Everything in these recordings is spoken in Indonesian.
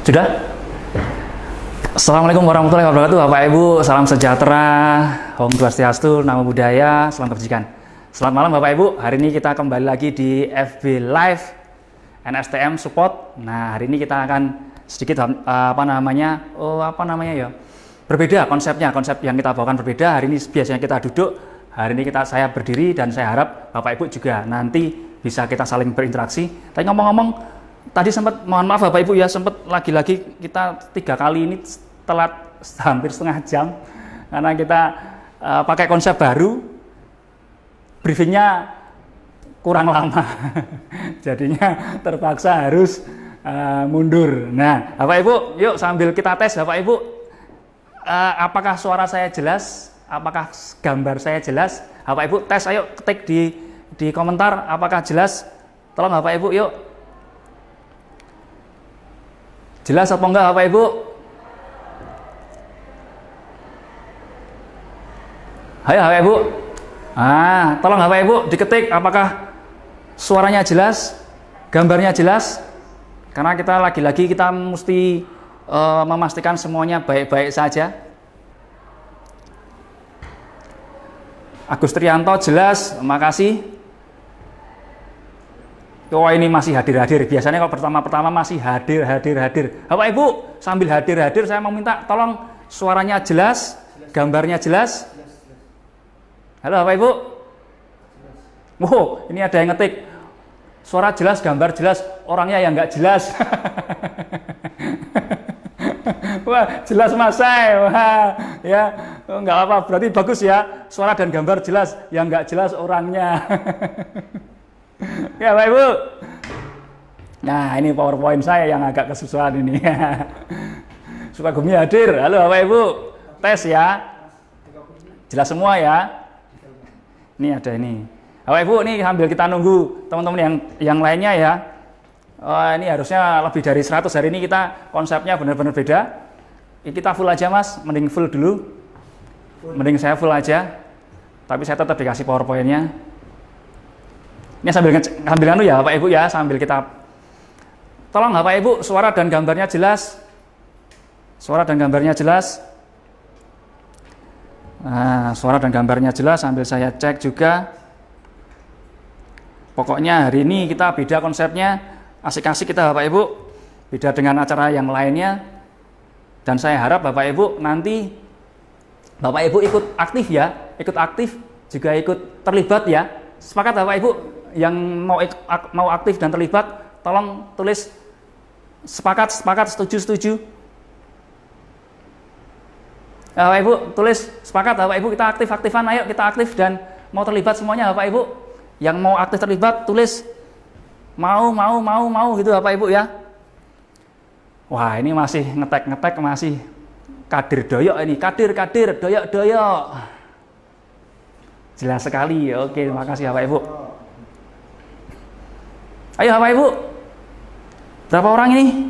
Sudah? Assalamualaikum warahmatullahi wabarakatuh. Bapak Ibu, salam sejahtera, Om Swastiastu, Namo Buddhaya, salam kebajikan. Selamat malam Bapak Ibu. Hari ini kita kembali lagi di FB Live NSTM Support. Nah, hari ini kita akan sedikit berbeda konsepnya. Konsep yang kita bawakan berbeda. Hari ini biasanya kita duduk, hari ini saya berdiri, dan saya harap Bapak Ibu juga nanti bisa kita saling berinteraksi. Tapi ngomong-ngomong, tadi sempat, mohon maaf Bapak Ibu ya, sempat lagi-lagi kita 3 kali ini telat hampir setengah jam karena kita pakai konsep baru, briefingnya kurang lama jadinya terpaksa harus mundur. Nah Bapak Ibu, yuk sambil kita tes Bapak Ibu, apakah suara saya jelas, apakah gambar saya jelas. Bapak Ibu tes, ayo ketik di komentar apakah jelas. Tolong Bapak Ibu, yuk. Jelas apa enggak Bapak Ibu? Ayo Bapak Ibu. Tolong Bapak Ibu diketik apakah suaranya jelas, gambarnya jelas. Karena kita lagi-lagi kita mesti memastikan semuanya baik-baik saja. Agus Trianto jelas, makasih. Oh ini masih hadir-hadir. Biasanya kalau pertama-pertama masih hadir. Bapak Ibu sambil hadir, saya mau minta tolong suaranya jelas, gambarnya jelas. Halo Bapak Ibu. Wow, ini ada yang ngetik suara jelas, gambar jelas, orangnya yang nggak jelas. Wah jelas Mas Say. Wah ya nggak apa, berarti bagus ya, suara dan gambar jelas, yang nggak jelas orangnya. Ya Bapak Ibu. Nah ini PowerPoint saya yang agak kesusahan ini. Sukagumi hadir. Halo Bapak Ibu, tes ya, jelas semua ya. Ini ada ini Bapak Ibu, ini sambil kita nunggu teman-teman yang lainnya ya. Ini harusnya lebih dari 100. Hari ini kita konsepnya benar-benar beda. Kita full aja Mas, mending full dulu. Mending saya full aja, tapi saya tetap dikasih PowerPoint-nya. Ini sambil ya Bapak Ibu ya, sambil kita tolong Bapak Ibu suara dan gambarnya jelas. Suara dan gambarnya jelas. Nah, suara dan gambarnya jelas, sambil saya cek juga. Pokoknya hari ini kita beda konsepnya, asik-asik kita Bapak Ibu, beda dengan acara yang lainnya. Dan saya harap Bapak Ibu nanti Bapak Ibu ikut aktif ya, juga ikut terlibat ya. Sepakat Bapak Ibu yang mau aktif dan terlibat, tolong tulis sepakat, setuju. Bapak Ibu tulis sepakat Bapak Ibu, kita aktif-aktifan, ayo kita aktif dan mau terlibat semuanya Bapak Ibu. Yang mau aktif terlibat tulis mau gitu Bapak Ibu ya. Wah ini masih ngetek masih kadir doyok ini, kadir doyok. Jelas sekali. Oke, terima kasih Bapak Ibu. Ayo Bapak Ibu, berapa orang ini?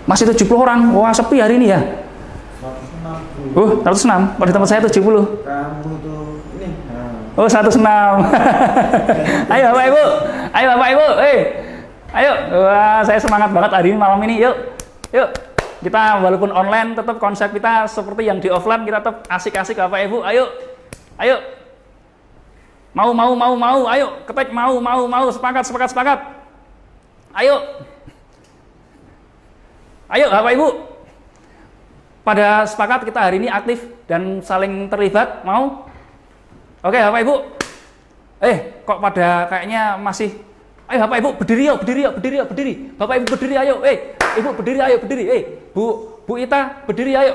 Masih 70 orang. Wah sepi hari ini ya. 106. Pada tempat saya 70. Kamu tuh ini. Oh 106. Ayo Bapak Ibu. Ayo. Wah saya semangat banget hari ini, malam ini. Yuk. Kita walaupun online tetap konsep kita seperti yang di offline, kita tetap asik-asik Bapak Ibu. Ayo. Mau. Ayo ketik mau. Sepakat. Ayo Bapak Ibu. Pada sepakat kita hari ini aktif dan saling terlibat, mau? Oke Bapak Ibu. Kok pada kayaknya masih. Ayo Bapak Ibu berdiri. Bapak Ibu berdiri ayo. Ibu berdiri ayo. Bu Ita berdiri ayo.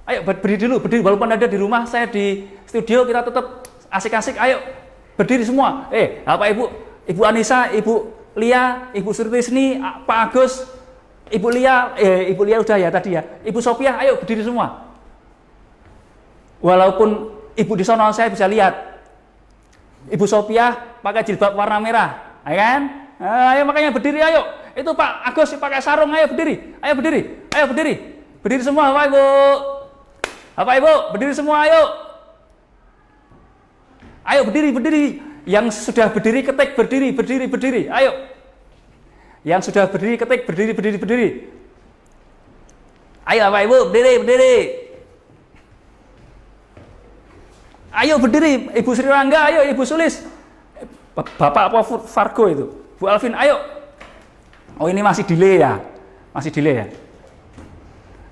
Ayo berdiri dulu, walaupun ada di rumah, saya di studio, kita tetap asik-asik, ayo. Berdiri semua. Bapak Ibu, Ibu Anissa, Ibu Lia, Ibu Surtisni, Pak Agus, Ibu Lia udah ya tadi ya. Ibu Sopiah, ayo berdiri semua. Walaupun Ibu di sana saya bisa lihat. Ibu Sopiah pakai jilbab warna merah, ya kan? Ayo makanya berdiri ayo. Itu Pak Agus pakai sarung, ayo berdiri. Berdiri semua Bapak Ibu. Bapak Ibu, berdiri semua ayo. Ayo berdiri. Yang sudah berdiri ketik berdiri. Ayo. Yang sudah berdiri ketik berdiri. Ayo Bapak Ibu berdiri. Ayo berdiri, Ibu Sri Rangga, ayo Ibu Sulis. Bapak apa Fargo itu? Bu Alvin, ayo. Oh ini masih delay ya.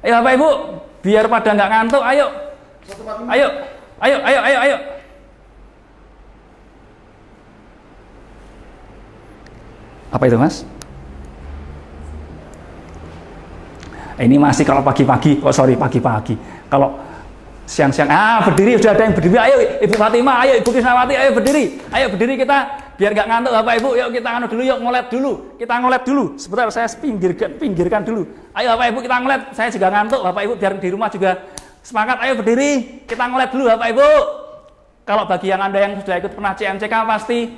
Ayo Bapak Ibu, biar pada nggak ngantuk, ayo. Ayo. Apa itu Mas? Ini masih kalau pagi-pagi, pagi-pagi. Kalau siang-siang, berdiri, sudah ada yang berdiri. Ayo Ibu Fatimah, ayo Ibu Krisnawati, ayo berdiri kita, biar nggak ngantuk Bapak Ibu. Yuk kita ngolet dulu. Sebentar saya pinggirkan dulu. Ayo Bapak Ibu kita ngolet. Saya juga ngantuk Bapak Ibu, biar di rumah juga semangat. Ayo berdiri, kita ngolet dulu Bapak Ibu. Kalau bagi yang Anda yang sudah ikut pernah CMCK pasti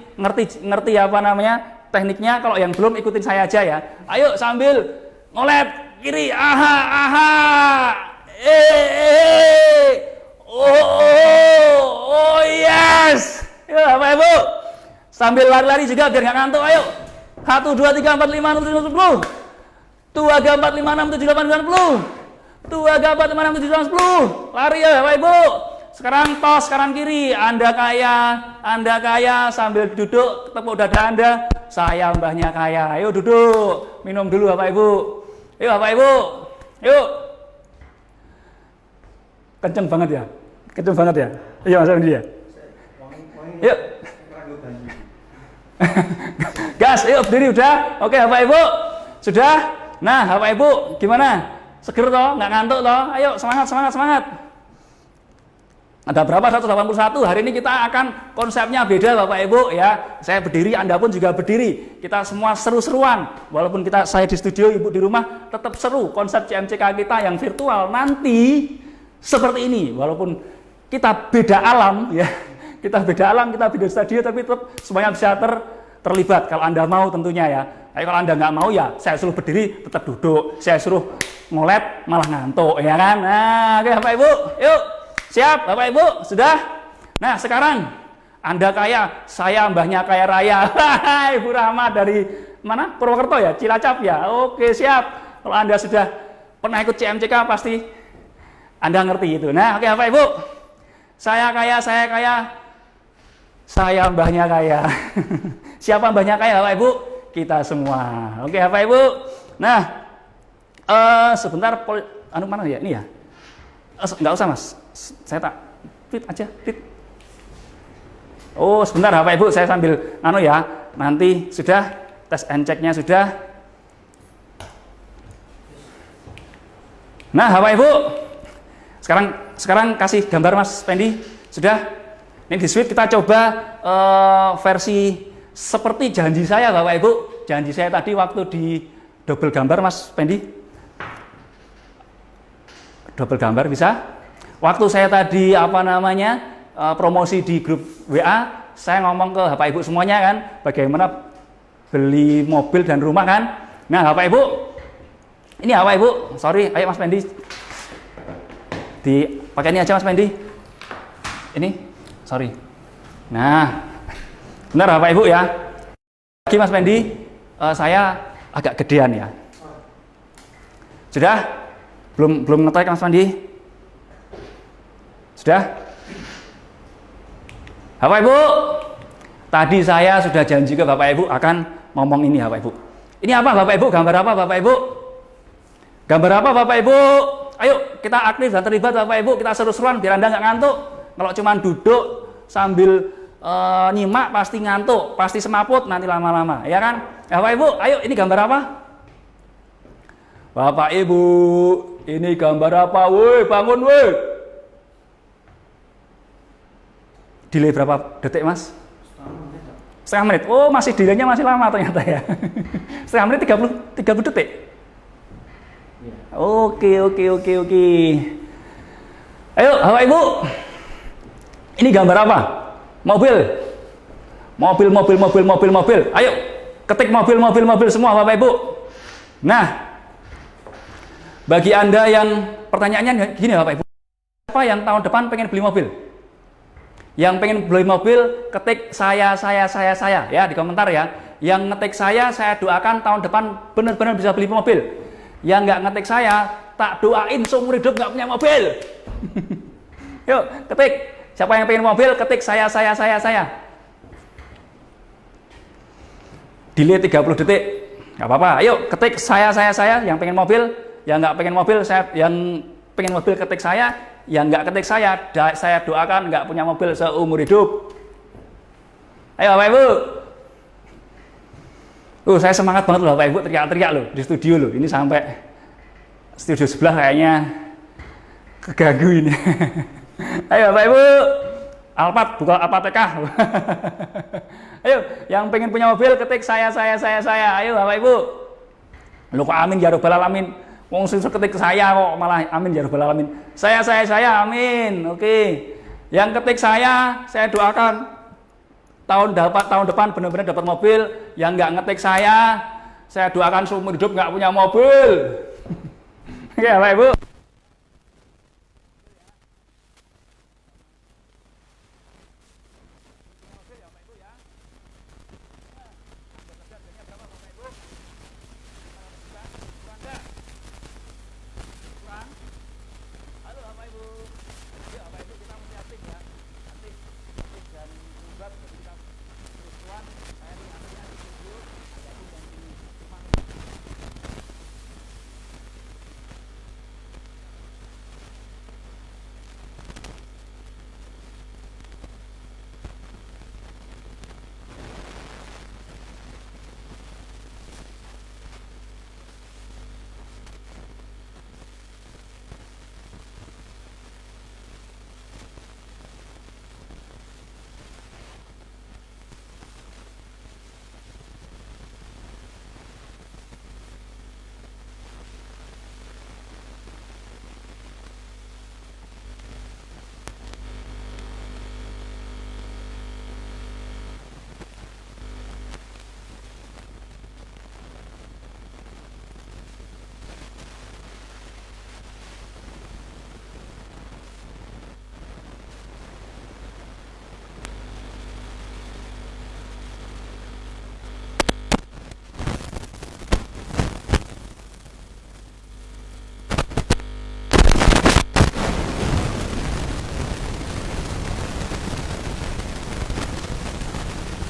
ngerti apa namanya tekniknya. Kalau yang belum, ikutin saya aja ya. Ayo sambil ngolet kiri, oh yes. Yuk Bapak Ibu, sambil lari-lari juga biar nggak ngantuk. Ayo 1, 2, 3, 4, 5, 6, 7, 10. 2, 3, 4, 5, 6, 7, 8, 9, 10. 2, 3, 4, 5, 6, 7, 8, 10. Lari ya Bapak Ibu. Sekarang tos kanan kiri. Anda kaya sambil duduk tepuk dada Anda. Saya mbahnya kaya. Ayo duduk, minum dulu Bapak Ibu. Yuk Bapak Ibu, yuk. Kenceng banget ya. Iya Mas Andi ya. Yuk. Gas, yuk berdiri udah. Oke Bapak Ibu, sudah. Nah Bapak Ibu, gimana? Seger toh? Nggak ngantuk toh? Ayo semangat. Ada berapa? 181. Hari ini kita akan konsepnya beda Bapak Ibu ya. Saya berdiri, Anda pun juga berdiri. Kita semua seru-seruan. Walaupun saya di studio, Ibu di rumah, tetap seru. Konsep CMCK kita yang virtual nanti seperti ini. Walaupun kita beda alam ya. Kita beda studio, tapi tetap semuanya bisa terlibat. Kalau Anda mau tentunya ya. Tapi kalau Anda nggak mau ya, saya suruh berdiri tetap duduk. Saya suruh ngolet malah ngantuk ya kan. Nah, oke Bapak Ibu, yuk. Siap Bapak Ibu, sudah? Nah sekarang Anda kaya, saya mbahnya kaya raya. Ibu Rahma dari mana? Purwokerto ya? Cilacap ya? Oke siap. Kalau Anda sudah pernah ikut CMCK pasti Anda ngerti itu. Nah oke Bapak Ibu, saya kaya, saya mbahnya kaya. Siapa mbahnya kaya Bapak Ibu? Kita semua. Oke Bapak Ibu. Nah sebentar, mana ya? Ini ya? Nggak usah Mas. Saya tak fit aja. Oh sebentar Bapak Ibu, saya sambil ya, nanti sudah tes and check-nya sudah. Nah Bapak Ibu, sekarang kasih gambar Mas Pendi sudah. Ini di Sweet kita coba versi seperti janji saya Bapak Ibu. Janji saya tadi waktu di double gambar Mas Pendi. Double gambar bisa. Waktu saya tadi promosi di grup WA, saya ngomong ke Bapak Ibu semuanya kan, bagaimana beli mobil dan rumah kan. Nah Bapak Ibu, ini Bapak Ibu, sorry, ayo Mas Pendi, pakai ini aja Mas Pendi. Ini, sorry. Nah, benar Bapak Ibu ya. Lagi Mas Pendi, saya agak gedean ya. Sudah? Belum ngetek Mas Pendi? Sudah? Bapak Ibu, tadi saya sudah janji ke Bapak Ibu akan ngomong ini Bapak Ibu. Ini apa Bapak Ibu? Gambar apa Bapak Ibu? Gambar apa Bapak Ibu? Ayo kita aktif dan terlibat Bapak Ibu, kita seru-seruan biar Anda nggak ngantuk. Kalau cuma duduk sambil nyimak pasti ngantuk, pasti semaput nanti lama-lama, ya kan? Bapak Ibu, ayo ini gambar apa? Bapak Ibu, ini gambar apa? Woi, bangun woi. Delay berapa detik Mas? Setengah menit. Oh masih delaynya masih lama ternyata ya. Setengah menit 30 detik. Oke. Ayo Bapak Ibu, ini gambar apa? Mobil. Ayo ketik mobil semua Bapak Ibu. Nah, bagi Anda yang pertanyaannya gini Bapak Ibu, siapa yang tahun depan pengen beli mobil? Yang pengen beli mobil, ketik saya ya di komentar ya. Yang ngetik saya doakan tahun depan benar-benar bisa beli mobil. Yang nggak ngetik saya, tak doain seumur hidup nggak punya mobil. Yuk, ketik. Siapa yang pengen mobil, ketik saya. Delay 30 detik. Nggak apa-apa. Ayo, ketik saya. Yang pengen mobil, yang nggak pengen mobil, yang pengen mobil ketik saya. Yang nggak ketik saya doakan nggak punya mobil seumur hidup. Ayo Bapak Ibu. Saya semangat banget loh Bapak Ibu, teriak-teriak loh di studio loh. Ini sampai studio sebelah kayaknya keganggu ini. Ayo Bapak Ibu. Alphard buka Alphateka. Ayo, yang pengen punya mobil ketik saya. Ayo Bapak Ibu. Lu kok amin ya rabbal alamin. Wong sing ketik saya kok malah amin ya rabbal alamin. Saya amin. Oke. Yang ketik saya doakan tahun depan benar-benar dapat mobil. Yang nggak ngetik saya doakan seumur hidup nggak punya mobil. Oke, Bapak Ibu.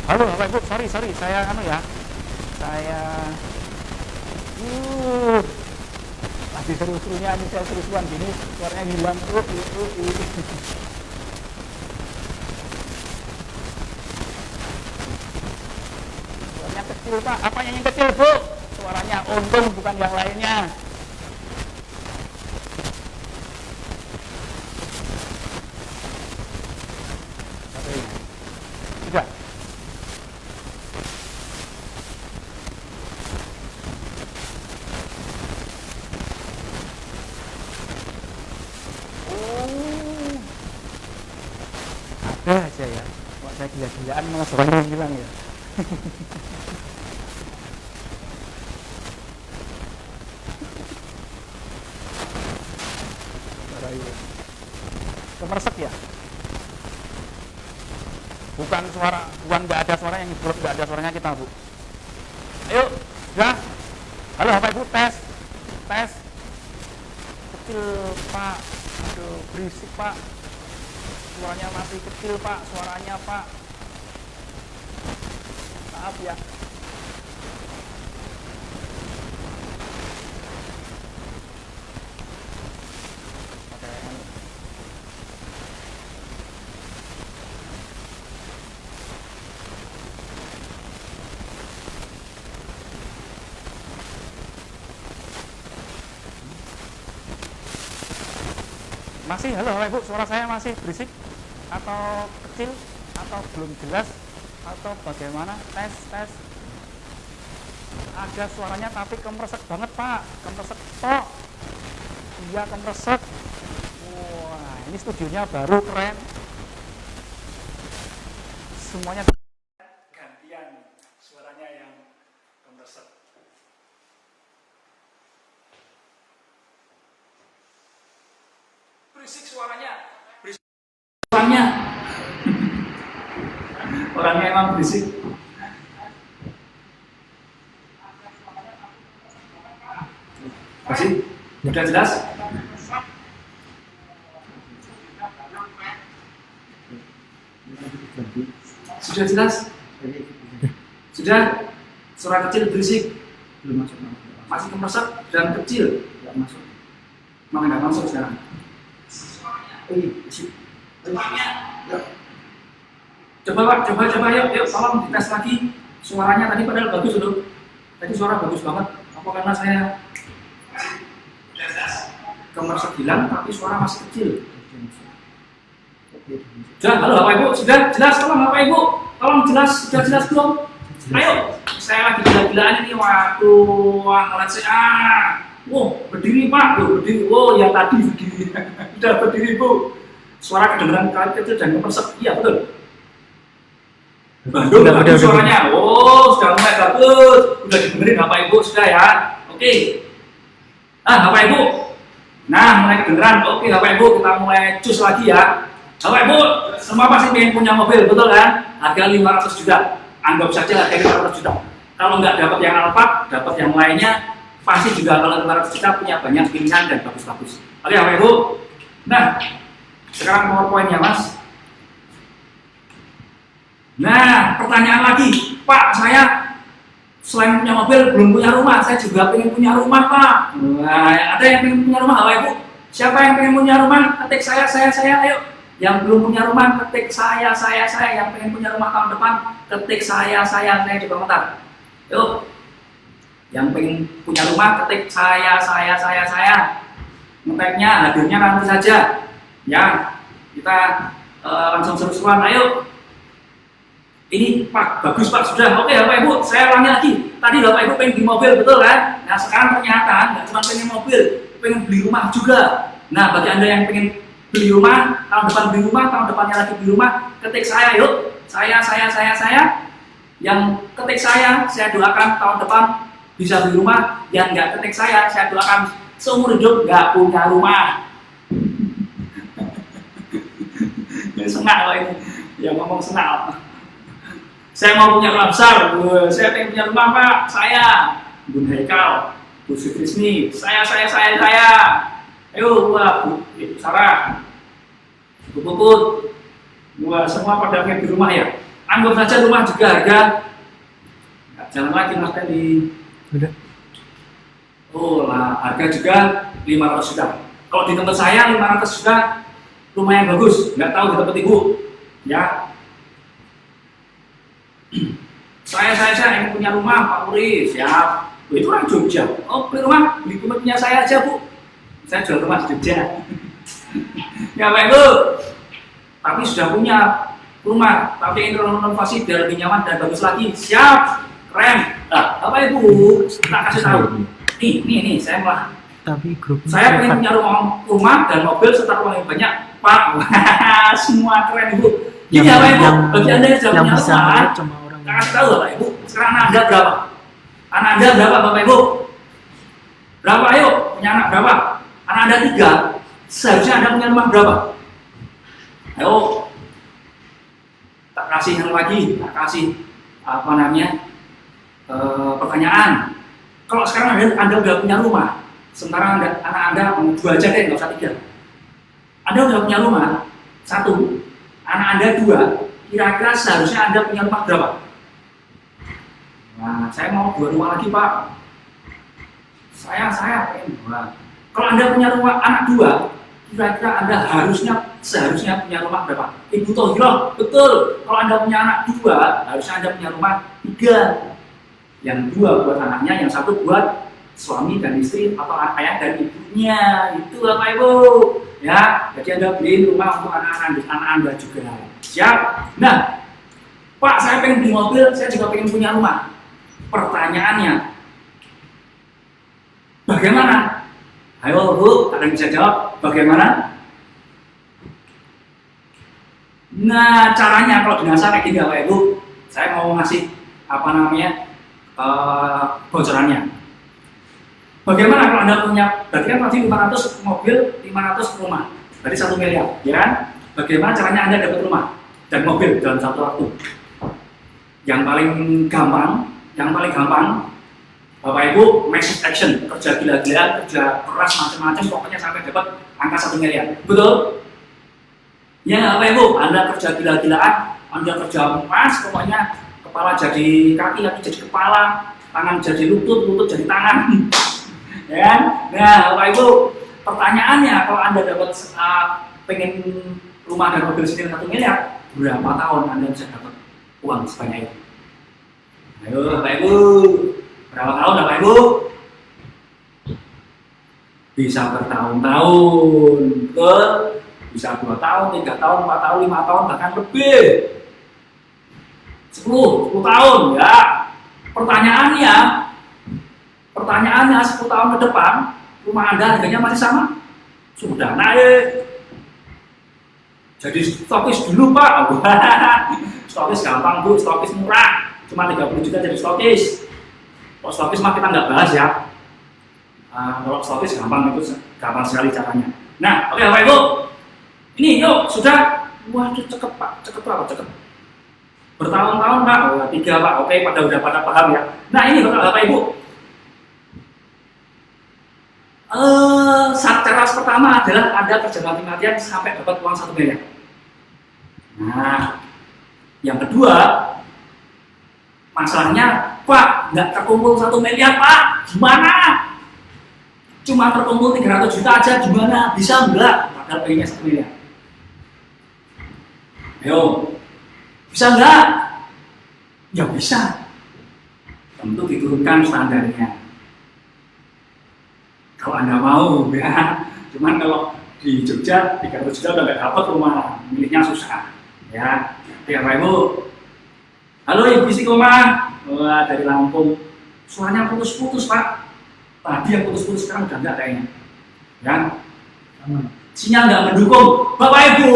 Halo Bapak Ibu, sorry, saya lagi seru-serunya ini saya seru-seruan gini, suaranya hilang. Suaranya kecil Pak, apanya yang kecil Bu? Suaranya untung bukan yang lainnya. Sudah. Ada aja ya, kok saya gila-gilaan malah suaranya hilang ya. Kemersek ya? Bukan nggak ada suara yang belum nggak ada suaranya kita Bu. Ayo, sudah. Halo Bapak Ibu, tes. Kecil Pak, aduh berisik Pak. Suaranya masih kecil Pak, suaranya Pak. Maaf ya. Masih, halo Bapak Ibu, suara saya masih berisik atau kecil atau belum jelas atau bagaimana? Tes. Ada suaranya tapi kemeresek banget Pak, kemeresek tok. Iya kemeresek. Wah, ini studionya baru keren. Semuanya gantian suaranya yang kemeresek. Berisik suaranya. Orangnya emang berisik. Masih? Sudah jelas? Sudah jelas? Sudah? Suara kecil berisik? Belum masuk. Masih kemersek dan kecil? Enggak masuk. Mana nggak masuk sekarang? Coba Pak, coba yuk, tolong dites lagi. Suaranya tadi padahal bagus loh. Tadi suara bagus banget. Apa karena saya kemersek hilang tapi suara masih kecil? Sudah, halo Bapak Ibu, sudah jelas? Tolong Bapak Ibu, tolong jelas, sudah jelas belum? Ayo, saya lagi gila-gilaan ini, waduh, ngeliat saya. Wow, berdiri Pak, berdiri. Oh ya tadi berdiri, sudah berdiri Bu. Suara kedengeran kalian kecil dan kemersek, iya betul. Bandung bagus suaranya. Oh, sudah mulai bagus. Sudah dibenerin Bapak Ibu, sudah ya. Oke. Bapak Ibu. Nah, mulai kedengeran. Oke, Bapak Ibu, kita mulai cus lagi ya. Bapak Ibu, semua pasti pengen punya mobil, betul kan? Harga 500 juta. Anggap saja harga 500 juta. Kalau nggak dapat yang Alphard, dapat yang lainnya, pasti juga kalau 500 juta punya banyak pilihan dan bagus-bagus. Oke, Bapak Ibu. Nah, sekarang PowerPoint-nya, Mas. Nah, pertanyaan lagi, Pak, saya selain punya mobil belum punya rumah, saya juga pengen punya rumah, Pak. Nah, ada yang pengen punya rumah, Bapak Ibu? Siapa yang pengen punya rumah? Ketik saya, ayo. Yang belum punya rumah, ketik saya. Yang pengen punya rumah tahun depan, ketik saya di komentar. Yuk. Yang pengen punya rumah, ketik saya. Ngeteknya, hadirnya nanti saja. Ya, kita langsung seru-seruan, ayo. Ini Pak, bagus Pak, sudah. Oke Bapak Ibu, saya ulangi lagi. Tadi Bapak Ibu pengen beli mobil, betul kan? Nah sekarang ternyata nggak cuma pengen mobil, pengen beli rumah juga. Nah bagi Anda yang pengen beli rumah, tahun depan beli rumah, tahun depannya lagi beli rumah, ketik saya yuk. Saya. Yang ketik saya doakan tahun depan bisa beli rumah. Yang nggak ketik saya doakan seumur hidup nggak punya rumah. Ini senang loh ini, yang ngomong senang. Saya mau punya rumah besar, saya pengen punya rumah Pak, saya Bun Haikal, Bu Sutrisni, saya. Ayo Bu Sarah, Bu Puput, semua pada pengen di rumah ya. Anggap saja rumah juga harga, jangan lagi Mas Tendi. Oh lah, harga juga 500 juta. Kalau di tempat saya 500 juta lumayan bagus, nggak tahu di tempat Ibu, ya. Saya ingin punya rumah Pak Puri, siap. Itu orang Jogja. Oh beli rumah, beli punya saya aja Bu. Saya jual rumah di Jogja. Ya Pak Ibu. Tapi sudah punya rumah, tapi ingin renovasi biar lebih nyaman dan bagus lagi. Siap, keren. Nah, Bapak Ibu, tak kasih tahu. Nih, saya malah. Tapi grup saya pengen punya rumah dan mobil serta uang yang banyak, Pak. Semua keren Ibu. Ini Bapak Ibu, bagi Anda yang sudah punya rumah, kasih tahu Bapak Ibu, sekarang anak Anda berapa? Anak Anda berapa Bapak Ibu? Berapa ayo? Punya anak berapa? Anak Anda 3, seharusnya Anda punya rumah berapa? Ayo, tak kasih yang lagi, tak kasih pertanyaan. Kalau sekarang Anda udah punya rumah, sementara anak Anda 2 aja deh, nggak usah 3. Anda udah punya rumah 1, anak Anda 2, kira-kira seharusnya Anda punya rumah berapa? Nah, saya mau 2 rumah lagi Pak. Saya pengen 2. Kalau Anda punya rumah anak 2, kira-kira Anda seharusnya punya rumah berapa? Ibu Tohiro, betul. Kalau Anda punya anak 2, harusnya Anda punya rumah 3. Yang 2 buat anaknya, yang 1 buat suami dan istri atau ayah dan ibunya. Itu Bapak Ibu. Ya, jadi Anda beliin rumah untuk anak-anak Anda juga. Siap? Nah, Pak, saya pengen beli mobil, saya juga pengen punya rumah. Pertanyaannya, bagaimana? Ayo Bu, ada yang bisa jawab? Bagaimana? Nah, caranya kalau di NASA kayak gini Bapak Ibu, saya mau ngasih bocorannya. Bagaimana kalau Anda punya, berarti kan pasti 500 mobil, 500 rumah, berarti 1 miliar, ya kan? Bagaimana caranya Anda dapat rumah dan mobil dalam satu waktu? Yang paling gampang, Bapak Ibu, massive action, kerja gila-gilaan, kerja keras macam-macam, pokoknya sampai dapat angka 1 miliar. Betul? Ya, Bapak Ibu, Anda kerja gila-gilaan, Anda kerja emas, pokoknya kepala jadi kaki, kaki jadi kepala, tangan jadi lutut, lutut jadi tangan. Ya kan? Nah, Bapak Ibu, pertanyaannya, kalau Anda dapat pengen rumah dan mobil sendiri 1 miliar, berapa tahun Anda bisa dapat uang sebanyak itu? Ayo, Bapak Ibu, berapa tahun, Bapak Ibu? Bisa bertahun-tahun, bisa 2 tahun, 3 tahun, 4 tahun, 5 tahun, bahkan lebih. 10 tahun, ya. Pertanyaannya 10 tahun ke depan, rumah Anda harganya masih sama? Sudah naik. Jadi stokis dulu, Pak. Stokis gampang, Bu, stokis murah. Cuma 30 juta jadi stokis. Kalau stokis mah kita nggak bahas ya. Kalau stokis gampang, itu gampang sekali caranya. Nah, oke Bapak Ibu. Ini yuk, sudah. Waduh, cakep Pak, cakep Pak, cakep. Bertahun-tahun Pak, 3 Pak, oke, udah pada paham ya. Nah ini Bapak Ibu. Cara pertama adalah Anda kerja mati-matian sampai dapat uang 1 miliar. Nah, yang kedua, masalahnya, Pak, nggak terkumpul 1 miliar Pak, gimana? Cuma terkumpul 300 juta aja, gimana? Bisa enggak? Padahal pengennya 1 miliar. Ayo, bisa enggak? Ya bisa. Tentu diturunkan standarnya. Kalau Anda mau ya. Cuman kalau di Jogja 300 juta udah nggak dapat rumah, miliknya susah. Ya, Bapak Ibu. Halo Ibu Istiqomah. Wah, dari Lampung. Suaranya putus-putus Pak. Tadi yang putus-putus sekarang udah enggak kayaknya. Ya. Sinyal nggak mendukung. Bapak Ibu,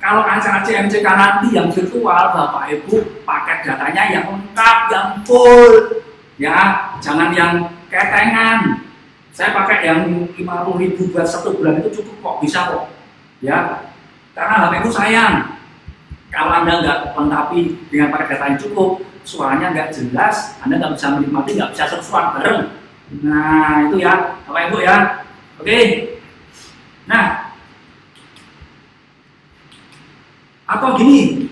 kalau acara CMCK nanti yang virtual, Bapak Ibu pakai datanya yang lengkap, yang full. Ya, jangan yang ketengan. Saya pakai yang 50.000 buat 1 bulan itu cukup kok, bisa kok. Ya, karena HP itu sayang. Kalau Anda nggak lengkapi dengan pakai data yang cukup, suaranya nggak jelas, Anda nggak bisa menikmati, nggak bisa seru-seruan bareng. Nah, itu ya, Bapak Ibu ya. Oke. Nah, atau gini.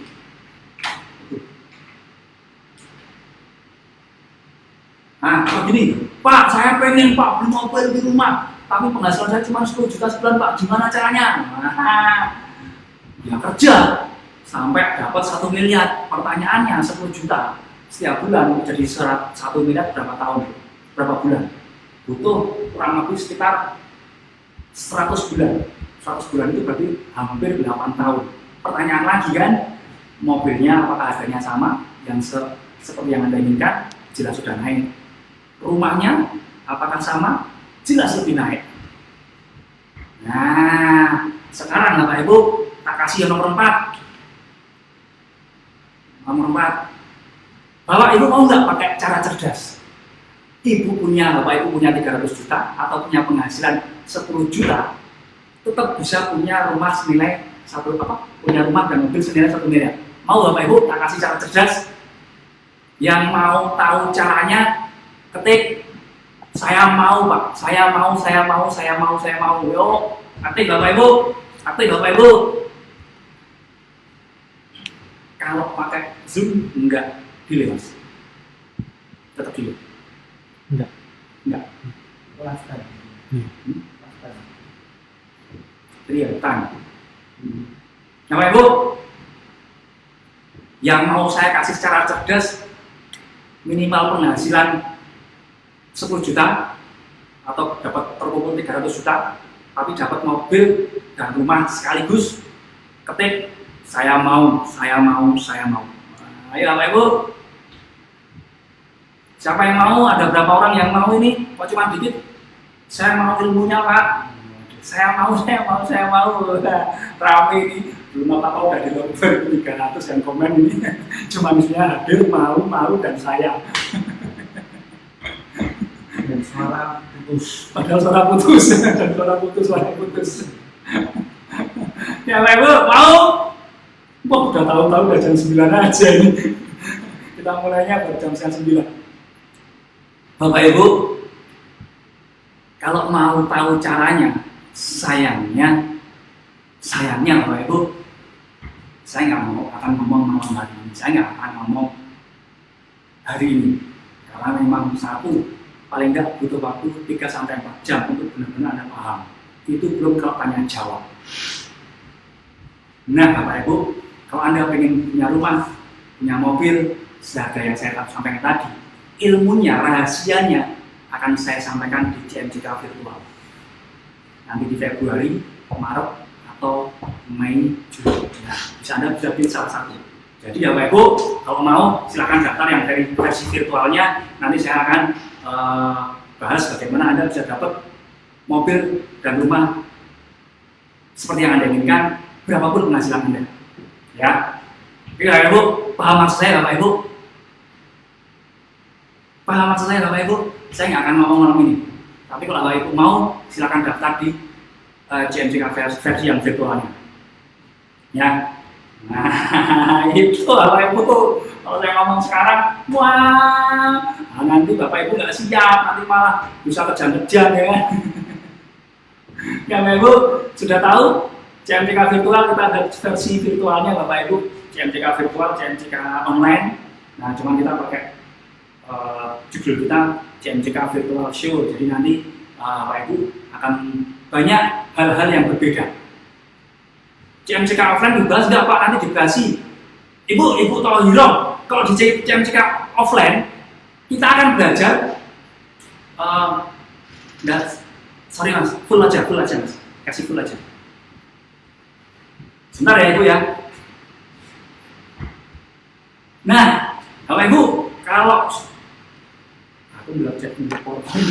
Nah, atau gini. Pak, saya pengen Pak beli mobil di rumah, tapi penghasilan saya cuma 10 juta sebulan Pak, gimana caranya? Nah, ya kerja sampai dapat 1 miliar. Pertanyaannya 10 juta setiap bulan jadi 1 miliar berapa tahun? Berapa bulan? Butuh kurang lebih sekitar 100 bulan. 100 bulan itu berarti hampir 8 tahun. Pertanyaan lagi kan, mobilnya apakah harganya sama? Yang seperti yang Anda inginkan? Jelas sudah naik. Rumahnya apakah sama? Jelas lebih naik. Nah, sekarang Bapak Ibu, tak kasih yang nomor 4. Nomor 4. Bapak Ibu mau nggak pakai cara cerdas? Bapak Ibu punya 300 juta atau punya penghasilan 10 juta, tetap bisa punya rumah senilai punya rumah dan mobil senilai 1 miliar. Mau Bapak Ibu tak kasih cara cerdas? Yang mau tahu caranya, ketik saya mau Pak, saya mau. Yuk, ketik Bapak Ibu. Kalau pakai Zoom enggak delay Mas. Tetap delay. Enggak. Real time. Bapak Ibu, yang mau saya kasih secara cerdas, minimal penghasilan 10 juta atau dapat terkumpul 300 juta, tapi dapat mobil dan rumah sekaligus, ketik saya mau. Ayo Bapak Ibu, siapa yang mau? Ada berapa orang yang mau ini? Kok cuma dikit? Saya mau ilmunya Pak. Saya mau. Rame ini, belum apa-apa udah di luar 300 yang komen ini. Cuma isinya hadir, mau dan saya. Dan suara putus. Padahal suara putus. Ya Bapak Ibu, mau? Wah, udah tahu-tahu udah jam 9 aja ini. kita mulainya baru jam 9. Bapak Ibu, kalau mau tahu caranya, sayangnya Bapak Ibu, saya nggak mau akan ngomong malam hari ini, saya nggak akan ngomong hari ini, karena memang satu, paling nggak butuh waktu 3-4 jam untuk benar-benar Anda paham. Itu belum kalau tanya jawab. Nah Bapak Ibu, kalau Anda pengen punya rumah, punya mobil, seharga yang saya sampaikan tadi, ilmunya, rahasianya akan saya sampaikan di CMJK virtual. Nanti di Februari, Maret, atau Mei, Juni. Nah, Anda bisa pilih salah satu. Jadi ya Bapak Ibu, kalau mau silakan daftar yang dari versi virtualnya. Nanti saya akan bahas bagaimana Anda bisa dapat mobil dan rumah seperti yang Anda inginkan, berapapun penghasilan Anda. Ya, oke Bapak Ibu, paham maksud saya Bapak Ibu? Paham maksud saya Bapak Ibu? Saya nggak akan ngomong malam ini. Tapi kalau Bapak Ibu mau, silakan daftar di CMJK versi yang virtualnya. Ya. Nah, itu Bapak Ibu tuh. Kalau saya ngomong sekarang, wah, nanti Bapak Ibu nggak siap, nanti malah bisa kejang-kejang ya. Ya Bapak Ibu sudah tahu CMJK virtual, kita ada versi virtualnya Bapak Ibu, CMJK virtual, CMJK online. Nah, cuma kita pakai judul kita CMJK Virtual Show. Jadi nanti Bapak Ibu akan banyak hal-hal yang berbeda. CMJK offline dibahas nggak Pak? Nanti dikasih. Ibu tahu Hero, kalau di CMJK offline kita akan belajar. Sorry Mas, full aja Mas, kasih full aja. Sebentar ya Ibu ya. Nah, Bapak Ibu, kalau aku belajar di PowerPoint.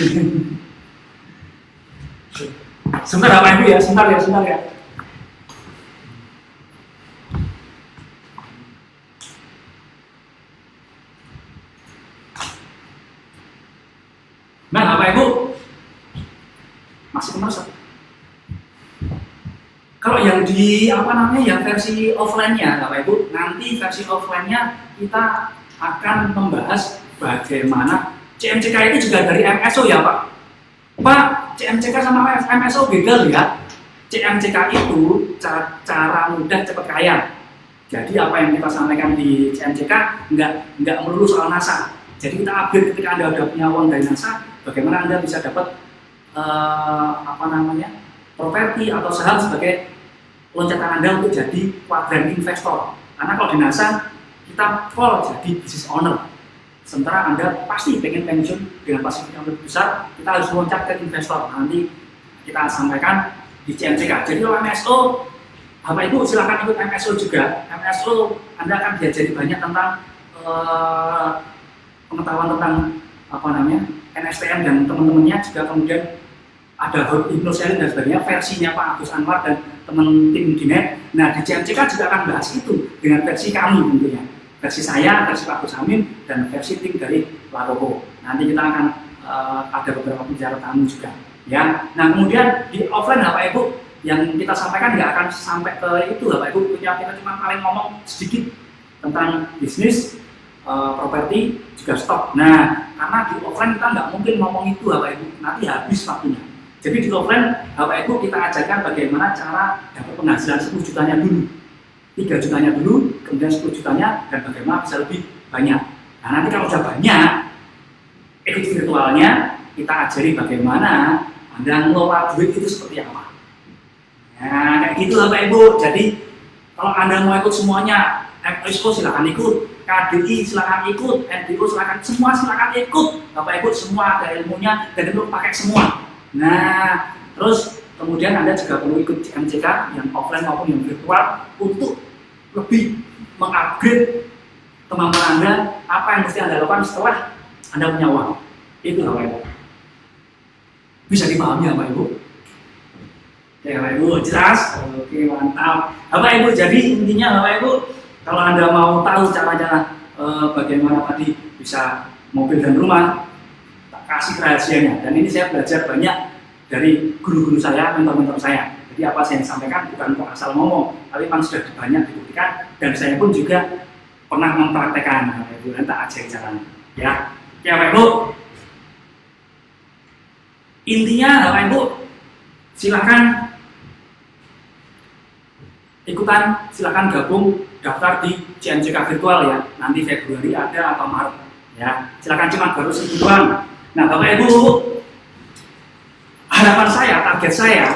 Sebentar Bapak Ibu ya, sebentar ya. Nah, Bapak Ibu, masih merasa. Kalau yang di yang versi offline-nya, Bapak Ibu, nanti versi offline-nya kita akan membahas bagaimana CMJK itu juga dari MSO ya Pak. Pak, CMJK sama MSO beda ya. CMJK itu cara mudah cepat kaya. Jadi apa yang kita sampaikan di CMJK nggak melulu soal NASA. Jadi kita upgrade ketika Anda sudah punya uang dari NASA, bagaimana Anda bisa dapat properti atau saham sebagai loncatan Anda untuk jadi quadrant investor. Karena kalau di NASA kita call jadi business owner. Sementara Anda pasti pengen pensiun dengan pasif yang lebih besar, kita harus loncat ke investor. Nanti kita sampaikan di CMJK. Jadi kalau MSO, Bapak Ibu silahkan ikut MSO juga. MSO Anda akan diajari banyak tentang pengetahuan tentang NSTM dan teman-temannya, juga kemudian ada hypnoselling dan sebagainya, versinya Pak Agus Anwar dan teman tim Dinet. Nah di CMJK juga akan bahas itu dengan versi kami tentunya, versi saya, versi Pak Agus Amin, dan versi tim dari Laropo. Nanti kita akan ada beberapa pembicara tamu juga ya. Nah kemudian di offline Bapak Ibu yang kita sampaikan nggak akan sampai ke itu Bapak Ibu, kita cuma paling ngomong sedikit tentang bisnis, properti, juga stok. Nah, karena di offline kita nggak mungkin ngomong itu Bapak Ibu, nanti habis waktunya. Jadi di offline Bapak Ibu kita ajarkan bagaimana cara dapat penghasilan 10 jutanya dulu, 3 jutanya dulu, kemudian 10 jutanya, dan bagaimana bisa lebih banyak. Nah nanti kalau sudah banyak, ikut virtualnya, kita ajari bagaimana Anda ngelola duit itu seperti apa. Nah kayak gitu Bapak Ibu. Jadi kalau Anda mau ikut semuanya, MSO silakan ikut, KDI silakan ikut, NDO silakan, semua silakan ikut. Bapak Ibu semua ada ilmunya dan itu pakai semua. Nah, terus kemudian Anda juga perlu ikut CMJK yang offline maupun yang virtual untuk lebih mengupgrade kemampuan Anda, apa yang mesti Anda lakukan setelah Anda punya uang. Itu Bapak Ibu. Bisa dipahami Bapak Ibu? Ya Bapak Ibu, jelas? Oke, mantap. Bapak Ibu, jadi intinya Bapak Ibu, kalau Anda mau tahu cara-cara bagaimana tadi bisa mobil dan rumah, tak kasih rahasianya. Dan ini saya belajar banyak dari guru-guru saya, mentor-mentor saya. Jadi apa yang saya sampaikan bukan kok asal ngomong, tapi memang sudah banyak dibuktikan. Dan saya pun juga pernah mempraktekkan. Bapak Ibu, nanti tak ajari caranya. Ya, oke Bapak Ibu. Intinya Bapak Ibu, silakan ikutan, silakan gabung daftar di CMCK virtual ya. Nanti Februari ada atau Maret ya. Silakan, cuma baru segitu doang. Nah Bapak Ibu, harapan saya, target saya,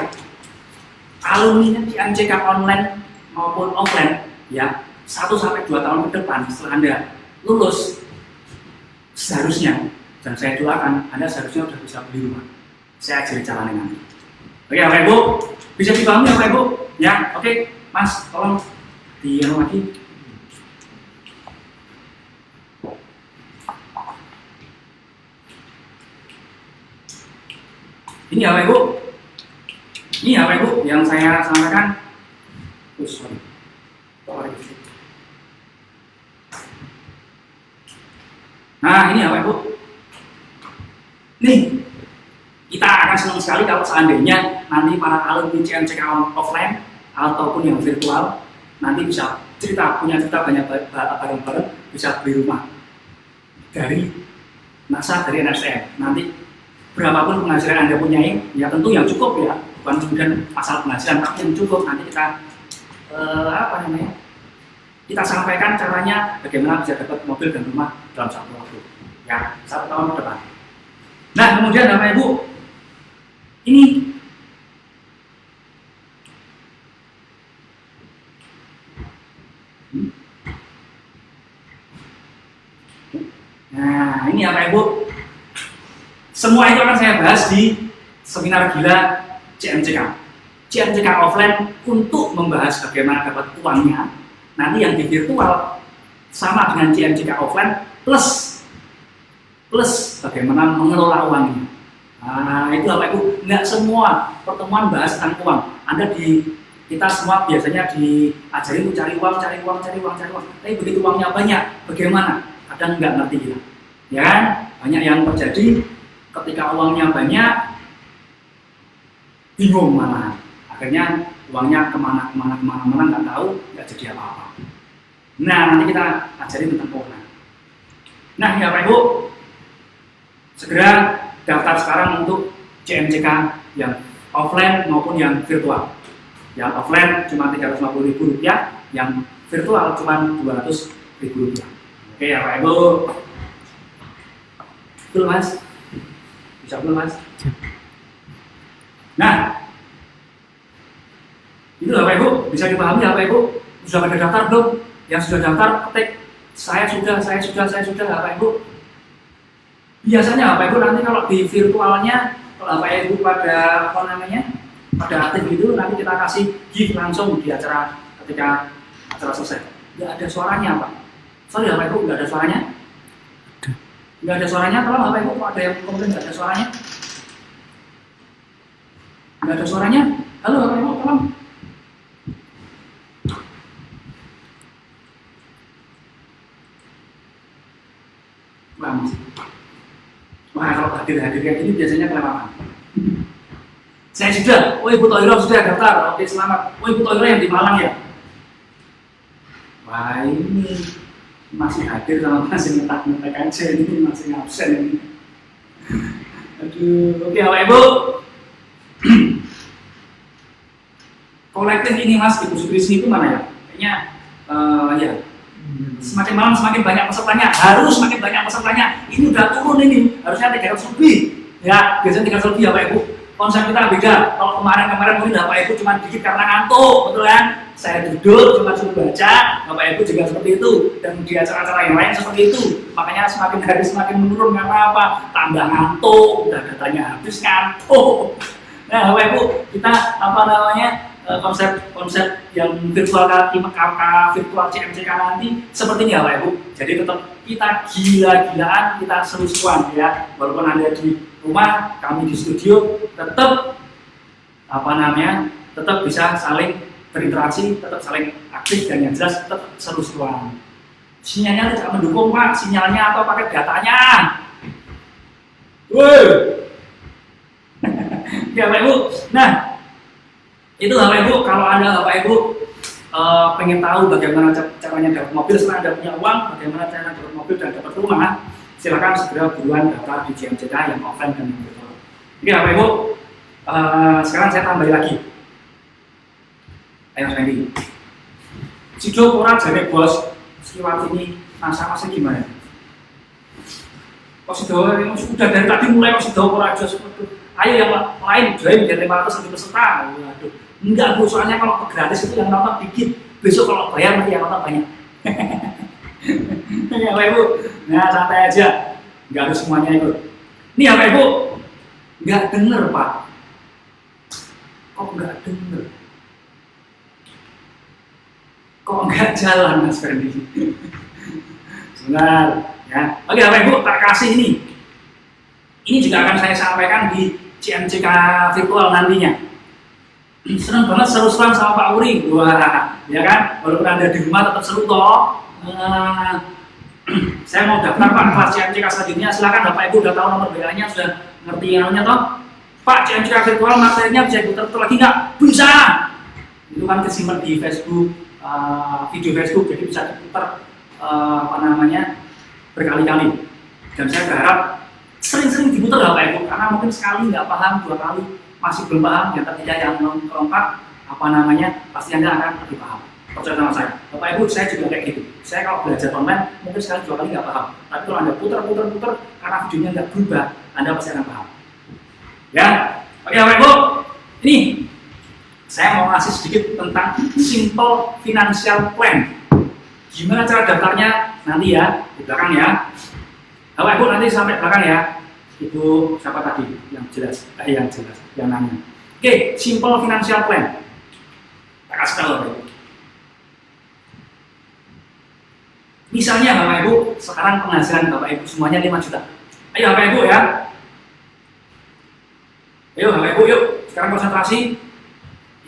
alumni CMCK online maupun offline ya 1-2 tahun ke depan setelah Anda lulus, seharusnya, dan saya doakan Anda seharusnya sudah bisa beli rumah. Saya ajari caranya nanti. Oke Bapak Ibu, bisa dipahami Bapak Ibu? Ya, oke. Mas, tolong dianu lagi. Ini ya Bapak Ibu. Ini ya Bapak Ibu yang saya sampaikan. Sorry. Nah, ini ya Bapak Ibu. Nih, kita akan senang sekali kalau seandainya nanti para alumni CMCK offline ataupun yang virtual nanti bisa punya cerita banyak bareng-bareng, bisa beli rumah dari NASA, dari NSTM. Nanti berapapun penghasilan Anda punyai, ya tentu yang cukup ya, bukan kemudian masalah penghasilan, tapi yang cukup. Nanti kita kita sampaikan caranya bagaimana bisa dapat mobil dan rumah dalam 1 waktu, ya 1 tahun ke depan. Nah kemudian Bapak Ibu, ini nah ini ya Bapak Ibu, semua itu akan saya bahas di seminar gila CMCK offline untuk membahas bagaimana dapat uangnya. Nanti yang di virtual sama dengan CMCK offline plus bagaimana mengelola uangnya. Nah itu Bapak Ibu, nggak semua pertemuan bahas tentang uang. Kita semua biasanya diajari untuk cari uang. Tapi begitu uangnya banyak, bagaimana? Kadang nggak ngerti kita. Ya kan? Banyak yang terjadi ketika uangnya banyak, bingung malah. Akhirnya uangnya kemana nggak tahu, nggak jadi apa-apa. Nah nanti kita ajari tentang keuangan. Nah ya Bapak Ibu, segera daftar sekarang untuk CMCK yang offline maupun yang virtual. Yang offline cuma Rp350.000, yang virtual cuma Rp200.000. Oke ya Pak Ibu. Betul Mas? Bisa belum Mas? Nah, itu Bapak Ibu, bisa dipahami ya Bapak Ibu? Sudah pada daftar belum? Yang sudah daftar, ketik saya sudah Bapak Ibu. Biasanya Bapak Ibu nanti kalau di virtualnya, kalau Bapak Ibu pada pada aktif itu, nanti kita kasih gift langsung di acara ketika acara selesai. Nggak ada suaranya Pak. Sorry Bapak Ibu, nggak ada suaranya. Nggak ada suaranya, kalau Bapak Ibu ada yang komplain nggak ada suaranya. Nggak ada suaranya. Halo Bapak Ibu, tolong. Wah, kalau hadir kayak gini biasanya kelewatan. Saya sudah, Ibu Toiro sudah daftar. Oke, selamat. Ibu Toiro yang di Malang ya? Wah, ini masih hadir sama masih ngetak-ngetak aja, ini masih absen ini. Aduh, oke Bapak Ibu. Kolektif ini Mas, Ibu Sutrisni itu mana ya? Kayaknya, ya. Semakin malam semakin banyak pesertanya, harus semakin banyak pesertanya. Ini udah turun ini, harusnya 300 lebih. Ya, biasanya 300 lebih ya Pak Ibu. Konsep kita beda. Kalau kemarin mungkin Bapak Ibu cuma dikit karena ngantuk, betul kan? Saya duduk cuma suruh baca, Bapak Ibu juga seperti itu. Dan di acara-acara yang lain seperti itu. Makanya semakin hari semakin menurun karena apa? Tambah ngantuk, udah datanya habis ngantuk. Nah Bapak Ibu, kita konsep yang virtual virtual CMCK nanti seperti ini ya Pak Ibu. Jadi tetap kita gila-gilaan, kita seru-seruan ya. Walaupun Anda di rumah, kami di studio, tetap tetap bisa saling berinteraksi, tetap saling aktif dan yang jelas tetap seru-seruan. Sinyalnya tidak mendukung Pak, sinyalnya atau pakai datanya. Woi. Ya Pak Ibu. Nah, itu Bapak Ibu, kalau Anda Bapak Ibu pengen tahu bagaimana caranya dapat mobil setelah Anda punya uang, bagaimana cara dapat mobil dan dapat rumah, silakan segera buruan daftar di JMJK yang offline dan yang virtual. Oke Bapak Ibu, sekarang saya tambahin lagi. Ayo Randy. Sido ora jare bos, Sriwati ini masa-masa gimana? Kok Sido sudah dari tadi mulai kok Sido ora aja seperti ayo yang lain join biar 500 nanti peserta. Waduh, enggak Bu, soalnya kalau gratis itu yang nonton dikit, besok kalau bayar nanti yang nonton banyak. Ya Bapak Ibu, nah santai aja, nggak harus semuanya ikut. Nih Bapak Ibu, nggak denger Pak, kok nggak denger? Kok nggak jalan Mas Ferdi? Sebentar ya. Oke Bapak Ibu, tak kasih ini. Ini juga akan saya sampaikan di CMJK virtual nantinya. Senang banget seru-seruan sama Pak Uri. Wah, ya kan? Walaupun Anda di rumah tetap seru toh. Saya mau daftar Pak kelas CMJK selanjutnya. Silakan Bapak Ibu udah tahu nomor WA-nya, sudah ngerti yang toh. Pak, CMJK virtual materinya bisa diputar lagi nggak? Bisa. Itu kan kesimpan di Facebook, video Facebook, jadi bisa diputar berkali-kali. Dan saya berharap sering-sering diputar Bapak Ibu, karena mungkin sekali nggak paham, 2 kali masih belum paham, yang ketiga yang keempat pasti Anda akan lebih paham. Percaya sama saya, Bapak Ibu, saya juga kayak gitu. Saya kalau belajar online mungkin sekali 2 kali nggak paham, tapi kalau Anda putar karena videonya nggak berubah, Anda pasti akan paham. Ya, oke Bapak Ibu, ini saya mau ngasih sedikit tentang simple financial plan. Gimana cara daftarnya nanti ya, di belakang ya. Bapak Ibu nanti sampai belakang ya. Ibu siapa tadi yang jelas, yang nanya. Oke, simple financial plan. Tak kasih tahu Bapak Ibu. Misalnya Bapak Ibu, sekarang penghasilan Bapak Ibu semuanya 5 juta. Ayo Bapak Ibu ya. Ayo Bapak Ibu, yuk. Sekarang konsentrasi.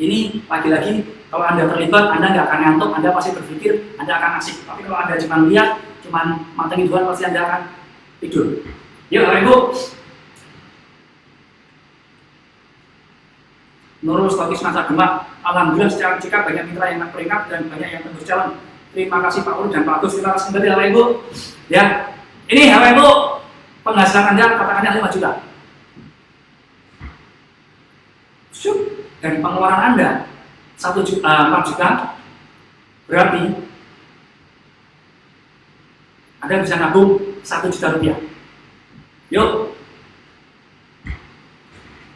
Ini lagi-lagi, kalau Anda terlibat, Anda nggak akan ngantuk, Anda pasti berpikir, Anda akan asik. Tapi kalau Anda cuma lihat, cuma mantengin Tuhan, pasti Anda akan tidur. Yuk Bapak Ibu. Menurut Stokis Masa Demak, alhamdulillah secara jika banyak mitra yang peringkat dan banyak yang tembus jalan. Terima kasih Pak Uri dan Pak Agus. Terima kasih kembali Bapak Ibu. Ya, ini Bapak Ibu, penghasilan Anda katakannya 5 juta. Dan pengeluaran Anda 4 juta, berarti Anda bisa nabung 1 juta rupiah. Yuk,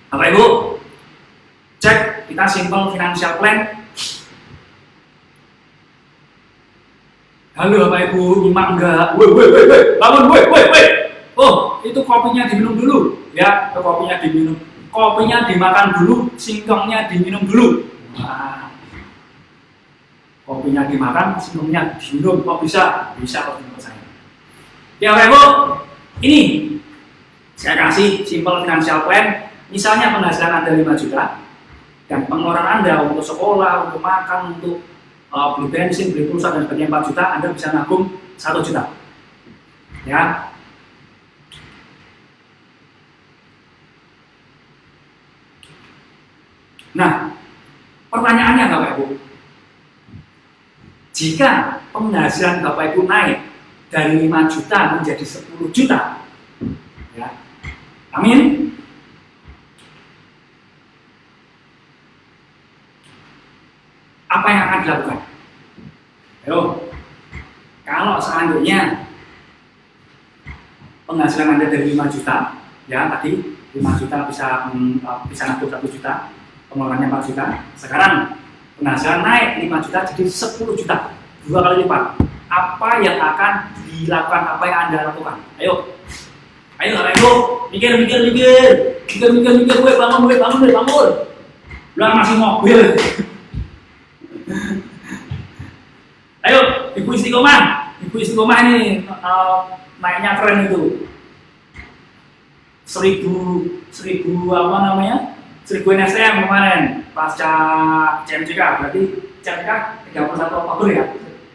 Bapak Ibu, cek kita simple financial plan. Halo Bapak Ibu, nyimak enggak? Woi, bangun, woi. Oh, itu kopinya diminum dulu, ya, kopinya diminum. Kopinya dimakan dulu, singkongnya diminum dulu. Nah, kopinya dimakan, singkongnya diminum. Kok bisa? Bisa kalau menurut saya. Ya Bapak Ibu, ini saya kasih simple financial plan. Misalnya penghasilan Anda 5 juta dan pengeluaran Anda untuk sekolah, untuk makan, untuk beli bensin, beli pulsa dan sebagainya 4 juta, Anda bisa nabung 1 juta. Ya. Nah, pertanyaannya Bapak Ibu, jika penghasilan Bapak Ibu naik dari 5 juta menjadi 10 juta, ya, amin. Apa yang akan dilakukan? Ayo, kalau seandainya penghasilan Anda dari 5 juta, ya tadi 5 juta bisa nabung 1 juta. Pengeluarannya 4 juta, sekarang penghasilan naik 5 juta jadi 10 juta, 2 kali lipat. Apa yang akan dilakukan, apa yang Anda lakukan? Ayo Bapak Ibu, mikir, bangun. Belum masih mobil. Ayo, Ibu Istiqomah ini naiknya keren itu. 1000 apa namanya? 1000 NSM kemarin pasca CMJK, berarti CMJK 31 Oktober ya,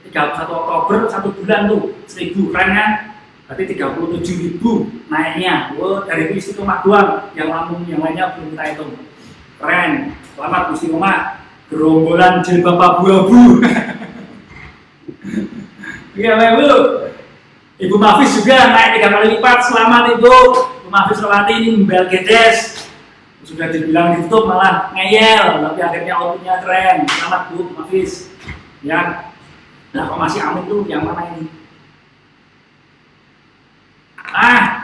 31 Oktober 1 bulan tuh 1000, keren kan? Berarti 37.000 naiknya. Wah, dari Istiqomah doang, yang lainnya belum kita hitung. Keren, selamat Istiqomah. gerombolan jilbab abu-abu. Iya Ibu. Ibu Mafis juga naik 3 kali lipat. Selamat Ibu. Ibu Mafis Rawati ini membel gedes. Sudah dibilang ditutup malah ngeyel, tapi akhirnya outputnya keren. Selamat Bu Mafis. Ya. Nah kok masih amin tuh yang mana ini?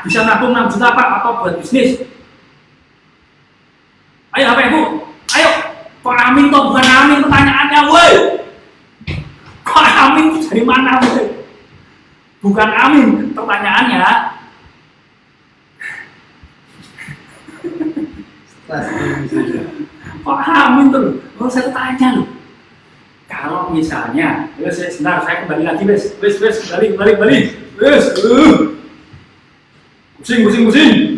Bisa nabung 6 juta Pak atau buat bisnis? Ayo apa Ibu? Ayo. Kok amin toh bukan amin pertanyaannya woi. Kok amin dari mana woi? Bukan amin pertanyaannya. Kok amin tuh? Oh saya tanya loh. Kalau misalnya, sebentar saya kembali lagi wes kembali. Wes. Pusing.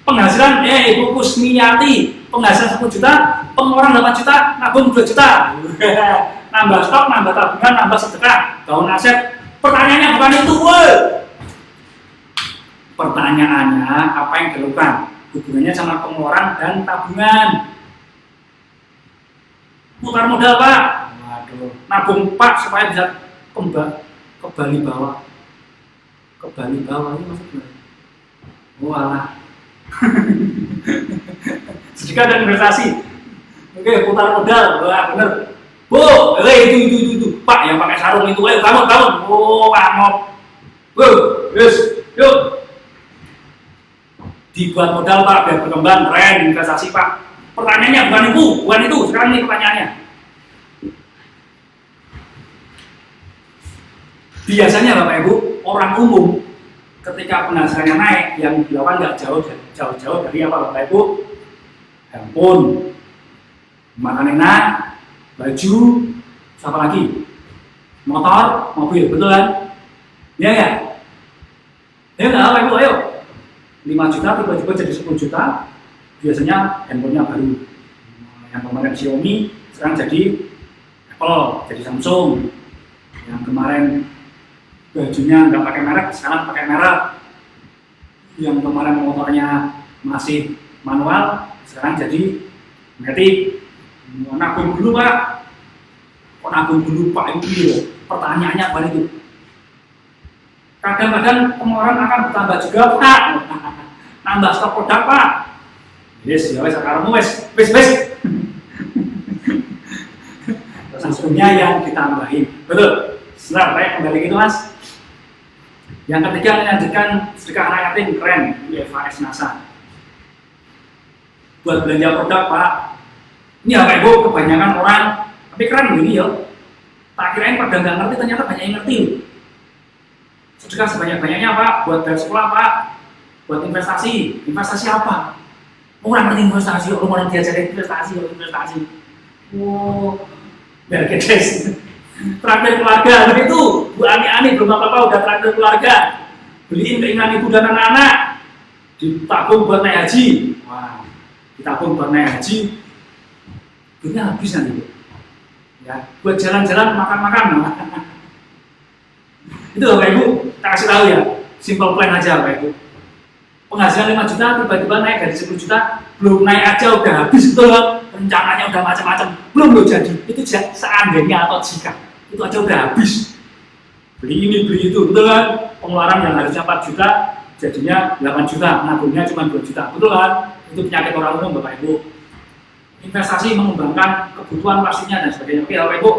Penghasilan Ibu Kusmiyati, penghasilan 10 juta, pengeluaran 8 juta, nabung 2 juta. Nambah stok, nambah tabungan, nambah sedekah, bangun aset. Pertanyaannya bukan itu, woi. Pertanyaannya apa yang dilakukan? Hubungannya sama pengeluaran dan tabungan. Putar modal Pak. Waduh. Nabung Pak supaya bisa ke Bali bawah. Ke Bali bawah ini maksudnya. Walah. Sedekah dan investasi. Oke, putar modal. Wah, bener. Bu, itu. Pak yang pakai sarung itu, ayo bangun. Oh, ngomong. Bu, yuk. Dibuat modal Pak, biar berkembang, keren, investasi Pak. Pertanyaannya bukan itu. Sekarang ini pertanyaannya. Biasanya Bapak Ibu, orang umum ketika penghasilannya naik, yang dilakukan nggak jauh-jauh dari apa Bapak Ibu? Handphone, makan enak, baju, siapa lagi? Motor, mobil, betul kan? Iya ya? Ya nggak Bapak Ibu, ayo. 5 juta tiba-tiba jadi 10 juta, biasanya handphonenya baru. Yang kemarin Xiaomi, sekarang jadi Apple, jadi Samsung. Yang kemarin bajunya nggak pakai merek, sekarang pakai merek. Yang kemarin motornya masih manual, sekarang jadi matic. Nabung dulu Pak. Kok nabung dulu Pak? Itu pertanyaannya apa itu? Kadang-kadang pengeluaran akan bertambah juga Pak. Nambah stok produk Pak. Yes, ya wes sekarang wes. Langsungnya yang ditambahin. Betul. Sebentar, saya kembali gitu Mas. Yang ketiga melanjutkan sedekah anak yatim, keren, UFAS NASA. Buat belanja produk Pak. Ini apa Ibu, kebanyakan orang, tapi keren begini ya. Tak kirain pada nggak ngerti, ternyata banyak yang ngerti. Sedekah sebanyak-banyaknya Pak, buat bayar sekolah Pak, buat investasi. Investasi apa? Orang ngerti investasi, orang diajarin investasi. Oh, biar kedes. Traktir keluarga, begitu Bu Ani belum apa-apa udah traktir keluarga, beliin keinginan ibu dan anak-anak, ditabung buat naik haji. Wah, ditabung buat naik haji, duitnya habis nanti Bu. Ya, buat jalan-jalan, makan-makan. Itu Bapak Ibu, kita kasih tahu ya, simple plan aja Bapak Ibu. Penghasilan 5 juta tiba-tiba naik dari 10 juta, belum naik aja udah habis betul, rencananya udah macam-macam, belum jadi. Itu seandainya atau jika itu aja udah habis. Beli ini beli itu, betul kan? Pengeluaran yang harusnya 4 juta jadinya 8 juta, nabungnya cuma 2 juta, betul kan? Itu penyakit orang umum Bapak Ibu. Investasi mengembangkan kebutuhan pastinya dan sebagainya. Oke Bapak Ibu.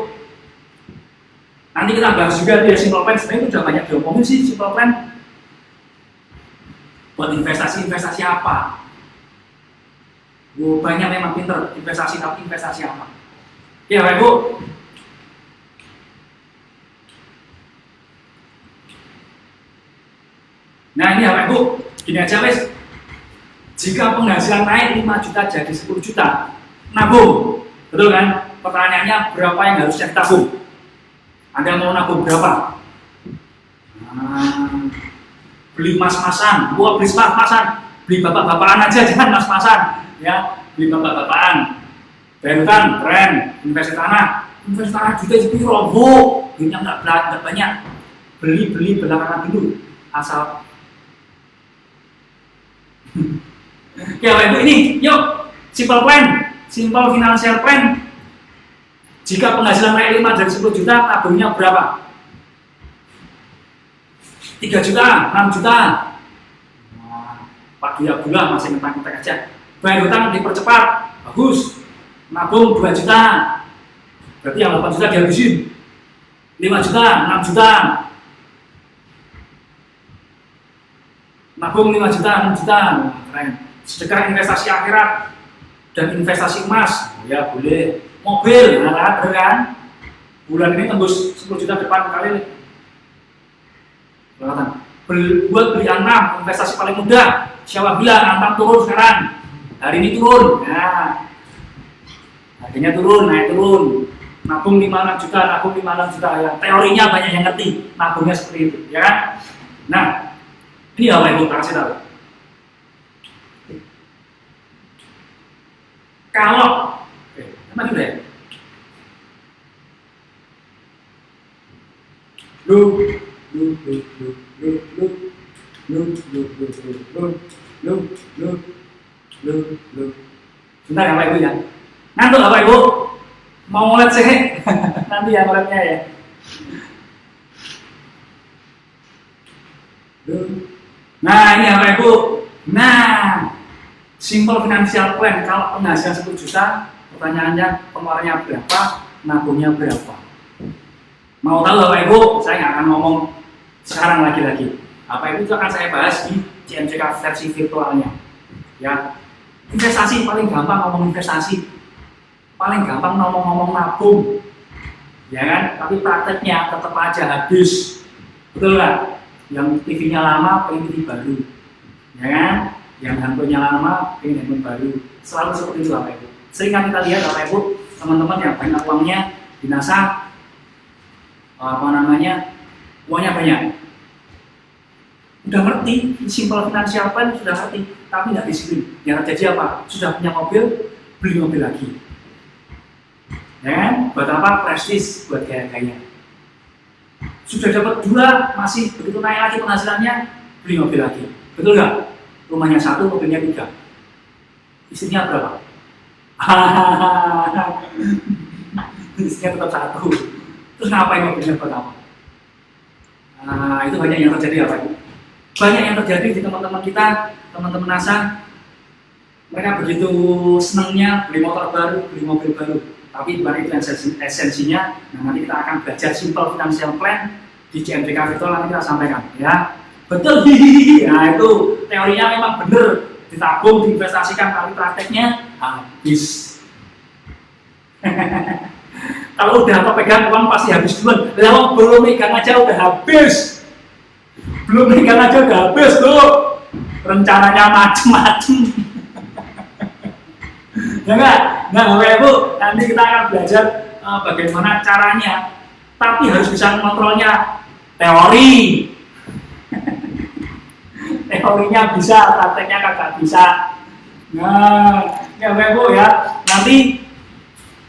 Nanti kita bahas juga di simple plan, sebenarnya itu udah banyak diomongin sih simple plan. Buat investasi apa? Banyak memang pinter investasi, tapi investasi apa? Ya Bapak Ibu. Nah ini Bapak Ibu, gini aja wes. Jika penghasilan naik 5 juta jadi 10 juta, nabung, betul kan? Pertanyaannya berapa yang harusnya ditabung? Anda mau nabung berapa? Beli mas-masan, beli mas-masan, beli bapak-bapakan aja, jangan mas-masan, ya, beli bapak-bapakan. Bayar utang, keren, investasi tanah juta itu robo, duitnya nggak banyak, beli belakangan dulu, asal Oke, Bapak Ibu, ini yuk simple plan, simple financial plan. Jika penghasilan naik 5 dari 10 juta, tabungnya berapa? 3 juta, 6 juta. Nah, pagi ya bulan masih ngetak-ngetak aja. Bayar hutang dipercepat, bagus. Nabung 2 juta. Berarti yang 8 juta dihabisin. 5 juta, 6 juta. Nabung 5 juta, 6 juta. Nah, keren. Sedekah investasi akhirat dan investasi emas, ya boleh. Mobil, nah bener kan? Bulan ini tembus 10 juta depan kali. Kelihatan. Buat beli Antam, investasi paling mudah. Siapa bilang Antam turun sekarang? Hari ini turun. Nah, harganya turun, naik turun. Nabung 5 juta, nabung 5 juta. Ya, teorinya banyak yang ngerti. Nabungnya seperti itu, ya kan? Nah, ini apa Ibu kasih tahu? Kalau mana dulu ya? Bentar ya Pak Ibu ya. Ngantuk Pak Ibu? Mau ngolet sih? Nanti ya ngoletnya ya. Nah ini ya Pak Ibu. Nah, simple financial plan. Kalau penghasilan 10 juta, pertanyaannya pengeluarannya berapa, nabungnya berapa. Mau tahu Bapak Ibu? Saya nggak akan ngomong sekarang lagi-lagi. Apa itu akan saya bahas di CMCK versi virtualnya. Ya, investasi paling gampang ngomong investasi, paling gampang ngomong nabung, ya kan? Tapi prakteknya tetap aja habis, betul nggak? Yang TV-nya lama, pengen TV baru, ya kan? Yang handphonenya lama, pengen handphone baru. Selalu seperti itu Bapak Ibu. Sering kan kita lihat Bapak Ibu, teman-teman yang banyak uangnya di NASA, uangnya banyak. Udah ngerti, simple financial plan sudah ngerti, tapi nggak disiplin. Yang terjadi apa? Sudah punya mobil, beli mobil lagi. Ya kan? Buat apa? Prestis, buat gaya-gaya. Sudah dapat 2, masih begitu naik lagi penghasilannya, beli mobil lagi. Betul nggak? Rumahnya 1, mobilnya 3. Istrinya berapa? Istrinya tetap 1. Terus ngapain mobilnya pertama? Nah, itu banyak yang terjadi apa itu? Banyak yang terjadi di teman-teman kita, teman-teman NASA. Mereka begitu senangnya beli motor baru, beli mobil baru. Tapi bukan itu esensinya. Nah, nanti kita akan belajar simple financial plan di CMCK virtual, nanti kita sampaikan. Ya, betul. Nah, itu teorinya memang benar. Ditabung, diinvestasikan, tapi prakteknya habis. Kalau udah pegang uang pasti habis duluan. Lalu belum megang aja udah habis. Belum megang aja udah habis tuh. Rencananya macem-macem. Ya enggak? Nah Bapak Ibu, nanti kita akan belajar bagaimana caranya. Tapi harus bisa mengontrolnya. Teori. Teorinya bisa, prakteknya kagak bisa. Nah, ya Bapak Ibu ya, nanti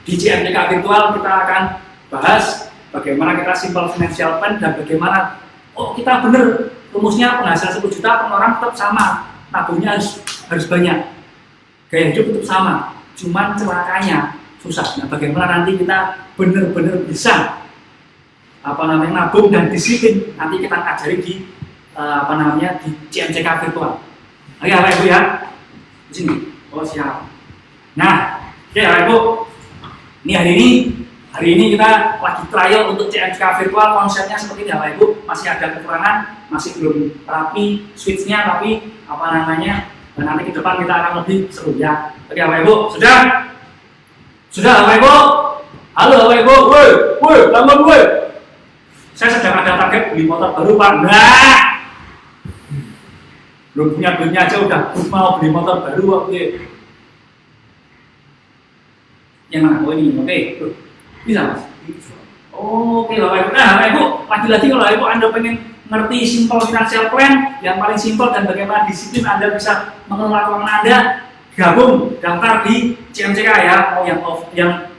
di CMCK virtual kita akan bahas bagaimana kita simple financial plan dan bagaimana kita bener rumusnya penghasilan 10 juta pengeluaran tetap sama, nabungnya harus banyak, gaya hidup tetap sama, cuman celakanya susah. Nah, bagaimana nanti kita bener-bener bisa nabung dan disiplin, nanti kita ajari di di CMCK virtual. Oke Bapak Ibu ya, di sini. Oh siap. Nah, oke Bapak Ibu. Ini hari ini kita lagi trial untuk CMCK virtual, konsepnya seperti ini Bapak Ibu. Masih ada kekurangan, masih belum rapi switch-nya, tapi dan nanti ke depan kita akan lebih seru ya. Oke Bapak Ibu, sudah Bapak Ibu? Halo Bapak Ibu, woi, bangun woi. Saya sedang ada target beli motor baru Pak. Nah, belum punya duitnya aja udah mau beli motor baru waktu. Yang mana? Oh ini, oke. Bisa Mas? Oke Bapak Ibu. Nah Bapak Ibu, lagi-lagi kalau Ibu Anda pengen ngerti simple financial plan yang paling simple dan bagaimana disiplin Anda bisa mengelola keuangan Anda, gabung daftar di CMCK ya, mau yang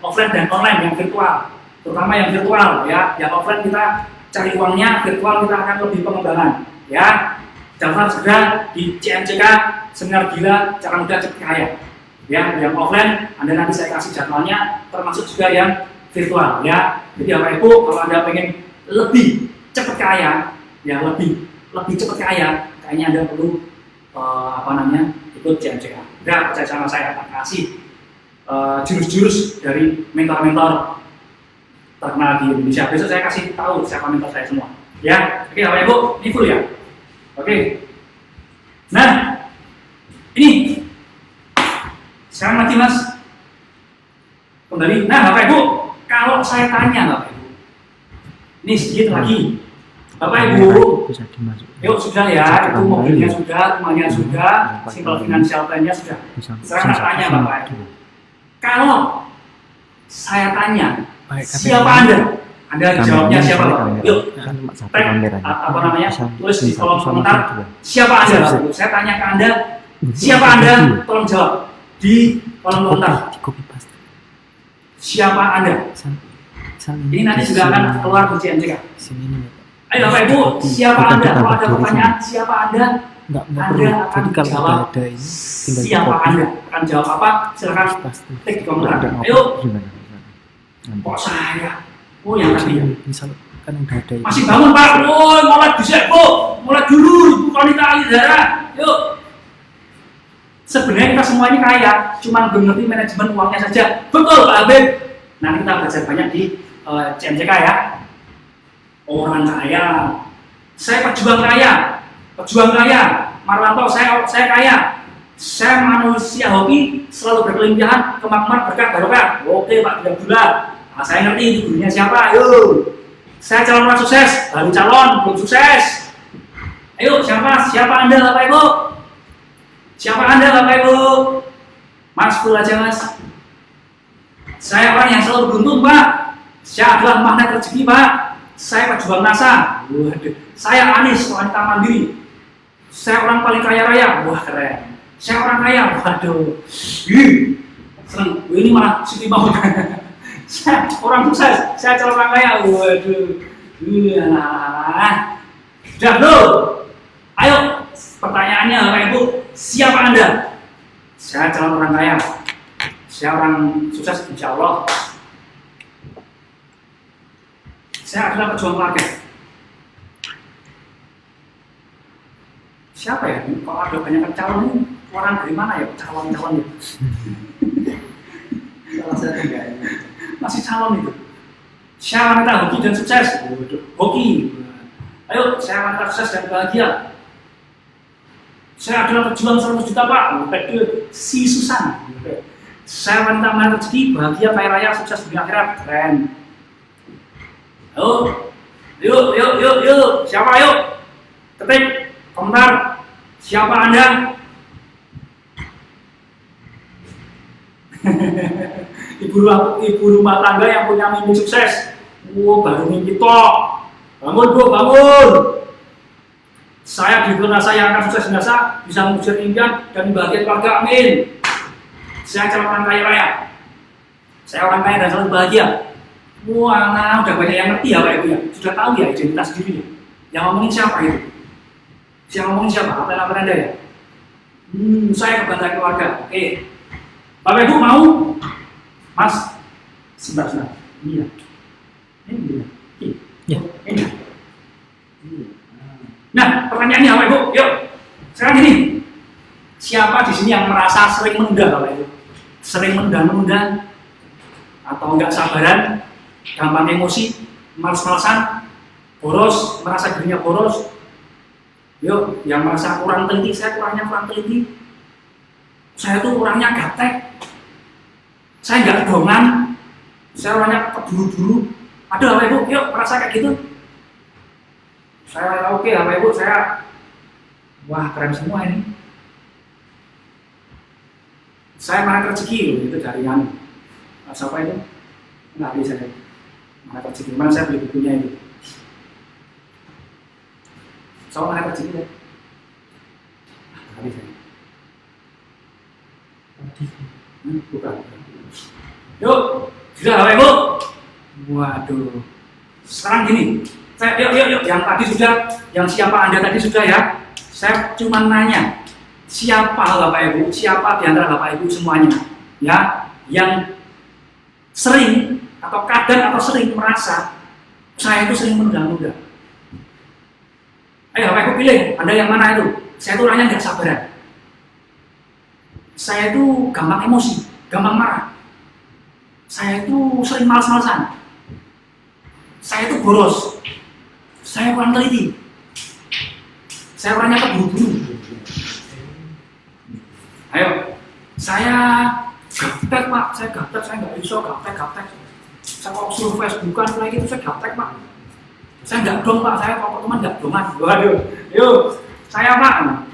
offline dan online, yang virtual. Terutama yang virtual ya, yang offline kita cari uangnya, virtual kita akan lebih pengembangan ya. daftar segera di CMCK Seminar Gila Cara Mudah Cepat Kaya. Ya, yang offline Anda nanti saya kasih jadwalnya, termasuk juga yang virtual ya. Jadi Bapak Ibu kalau Anda pengen lebih cepat kaya, ya lebih cepat kaya, kayaknya Anda perlu ikut CMCK. Udah percaya sama saya, akan kasih jurus-jurus dari mentor-mentor terkenal di Indonesia. Besok saya kasih tahu siapa mentor saya semua. Ya, oke Bapak Ibu, ini full ya. Oke. Nah, ini sekarang lagi Mas kembali. Nah Bapak Ibu, kalau saya tanya Bapak Ibu, ini sedikit lagi. Bapak Ibu, yuk sudah ya, itu mobilnya sudah, rumahnya sudah, simple financial plan-nya sudah. Sekarang saya tanya Bapak Ibu, kalau saya tanya, siapa Anda? Anda jawabnya siapa Bapak? Yuk, apa namanya? Tulis di kolom komentar. Siapa Anda Bapak Ibu? Saya tanya ke Anda, siapa Anda? Tolong jawab di kolom komentar. Siapa Anda? Ini nanti juga akan keluar di CMCK. Ayo Bapak Ibu, siapa Anda? Kalau ada pertanyaan, siapa Anda? Anda akan jawab siapa Anda? Akan jawab apa? Silakan tik di komentar. Ayo. Kok saya? Oh yang tadi ya. Kan udah ada. Masih bangun Pak? Oh mulai bisa Bu. Mulai dulu. Bukan ditali darah. Yuk. Sebenarnya kita semua ini kaya, cuma belum ngerti manajemen uangnya saja. Betul Pak Habib. Nanti kita belajar banyak di CMCK ya. Orang kaya, saya pejuang kaya, Marwanto, saya kaya, saya manusia hoki, selalu berkeliling jalan, kemakmur berkah barokah. Oke Pak Gula, nah, saya ngerti ini gurunya siapa, ayo. Saya calon orang sukses, baru calon, belum sukses. Ayo siapa Anda Bapak Ibu? Siapa Anda Bapak Ibu? Mas full aja Mas. Saya orang yang selalu beruntung Pak. Saya adalah magnet rezeki Pak. Saya pejuang NASA. Waduh. Saya Anies, wanita mandiri. Saya orang paling kaya raya. Wah keren. Saya orang kaya. Waduh. Seneng. Ini malah Siti mau. Saya orang sukses. Saya calon orang kaya. Waduh. Sudah belum? Ayo. Pertanyaannya Bapak Ibu. Siapa Anda? Saya calon orang kaya. Saya orang sukses insya Allah. Saya adalah pejuang keluarga. Siapa ya? Kalau ada banyak calon ini, orang dari mana ya? Calon-calon itu. Salah satu enggak. Masih calon itu. Saya wanita hoki dan sukses. Hoki. Ayo, saya wanita sukses dan bahagia. Saya adalah pejuang 100 juta Pak. Si Susan. Saya wanita magnet rezeki, bahagia, kaya raya, sukses dunia akhirat. Keren. Yuk. Siapa yuk? Ketik komentar. Siapa Anda? ibu rumah tangga yang punya mimpi sukses. Baru mimpi tok. Bangun Bu, bangun. Saya di NASA yang akan sukses di NASA, bisa mewujudkan impian dan bahagia keluarga. Amin. Saya calon orang kaya raya. Saya orang kaya dan selalu bahagia. Wah, nah, udah banyak yang ngerti ya Pak Ibu ya. Sudah tahu ya identitas dirinya. Yang ngomongin siapa itu? Yang ngomongin siapa? Apa Anda ya? Saya kebanggaan keluarga. Oke. Bapak Ibu mau? Mas, sebentar. Iya. Ini. Ya. Ini. Nah, pertanyaannya Bapak Ibu, yuk. Sekarang gini. Siapa di sini yang merasa sering menunda Bapak Ibu? Sering menunda atau enggak sabaran, gampang emosi, males-malesan, boros, merasa dirinya boros. Yuk, yang merasa kurang teliti, saya kurang teliti. Saya tuh orangnya gaptek. Saya nggak kedongan. Saya orangnya keburu-buru. Ada Bapak Ibu, yuk merasa kayak gitu. Saya oke Bapak Ibu, saya wah keren semua ini. Saya magnet rezeki itu dari yang siapa itu? Nggak bisa saya. Magnet rezeki, mana saya beli bukunya itu? Soal magnet rezeki ya? Nggak bisa. Bukan. Yuk, sudah Bapak Ibu. Waduh, Sekarang gini, yuk, yang tadi sudah, yang siapa Anda tadi sudah ya. Saya cuma nanya, siapa Bapak Ibu, siapa di antara Bapak Ibu semuanya, ya, yang sering atau kadang atau sering merasa saya itu sering menunda-nunda. Ayo Bapak Ibu pilih, Anda yang mana itu? Saya itu orangnya nggak sabaran. Saya itu gampang emosi, gampang marah. Saya itu sering malas-malasan. Saya itu boros. Saya kurang teliti. Saya orangnya keburu-buru. Ayo, saya gaptek Pak, saya gaptek, saya nggak bisa gaptek. Saya kalau suruh Facebookan kayak gitu, saya gaptek Pak. Saya nggak dong Pak, saya kalau teman nggak dongan. Waduh, yuk, saya Pak.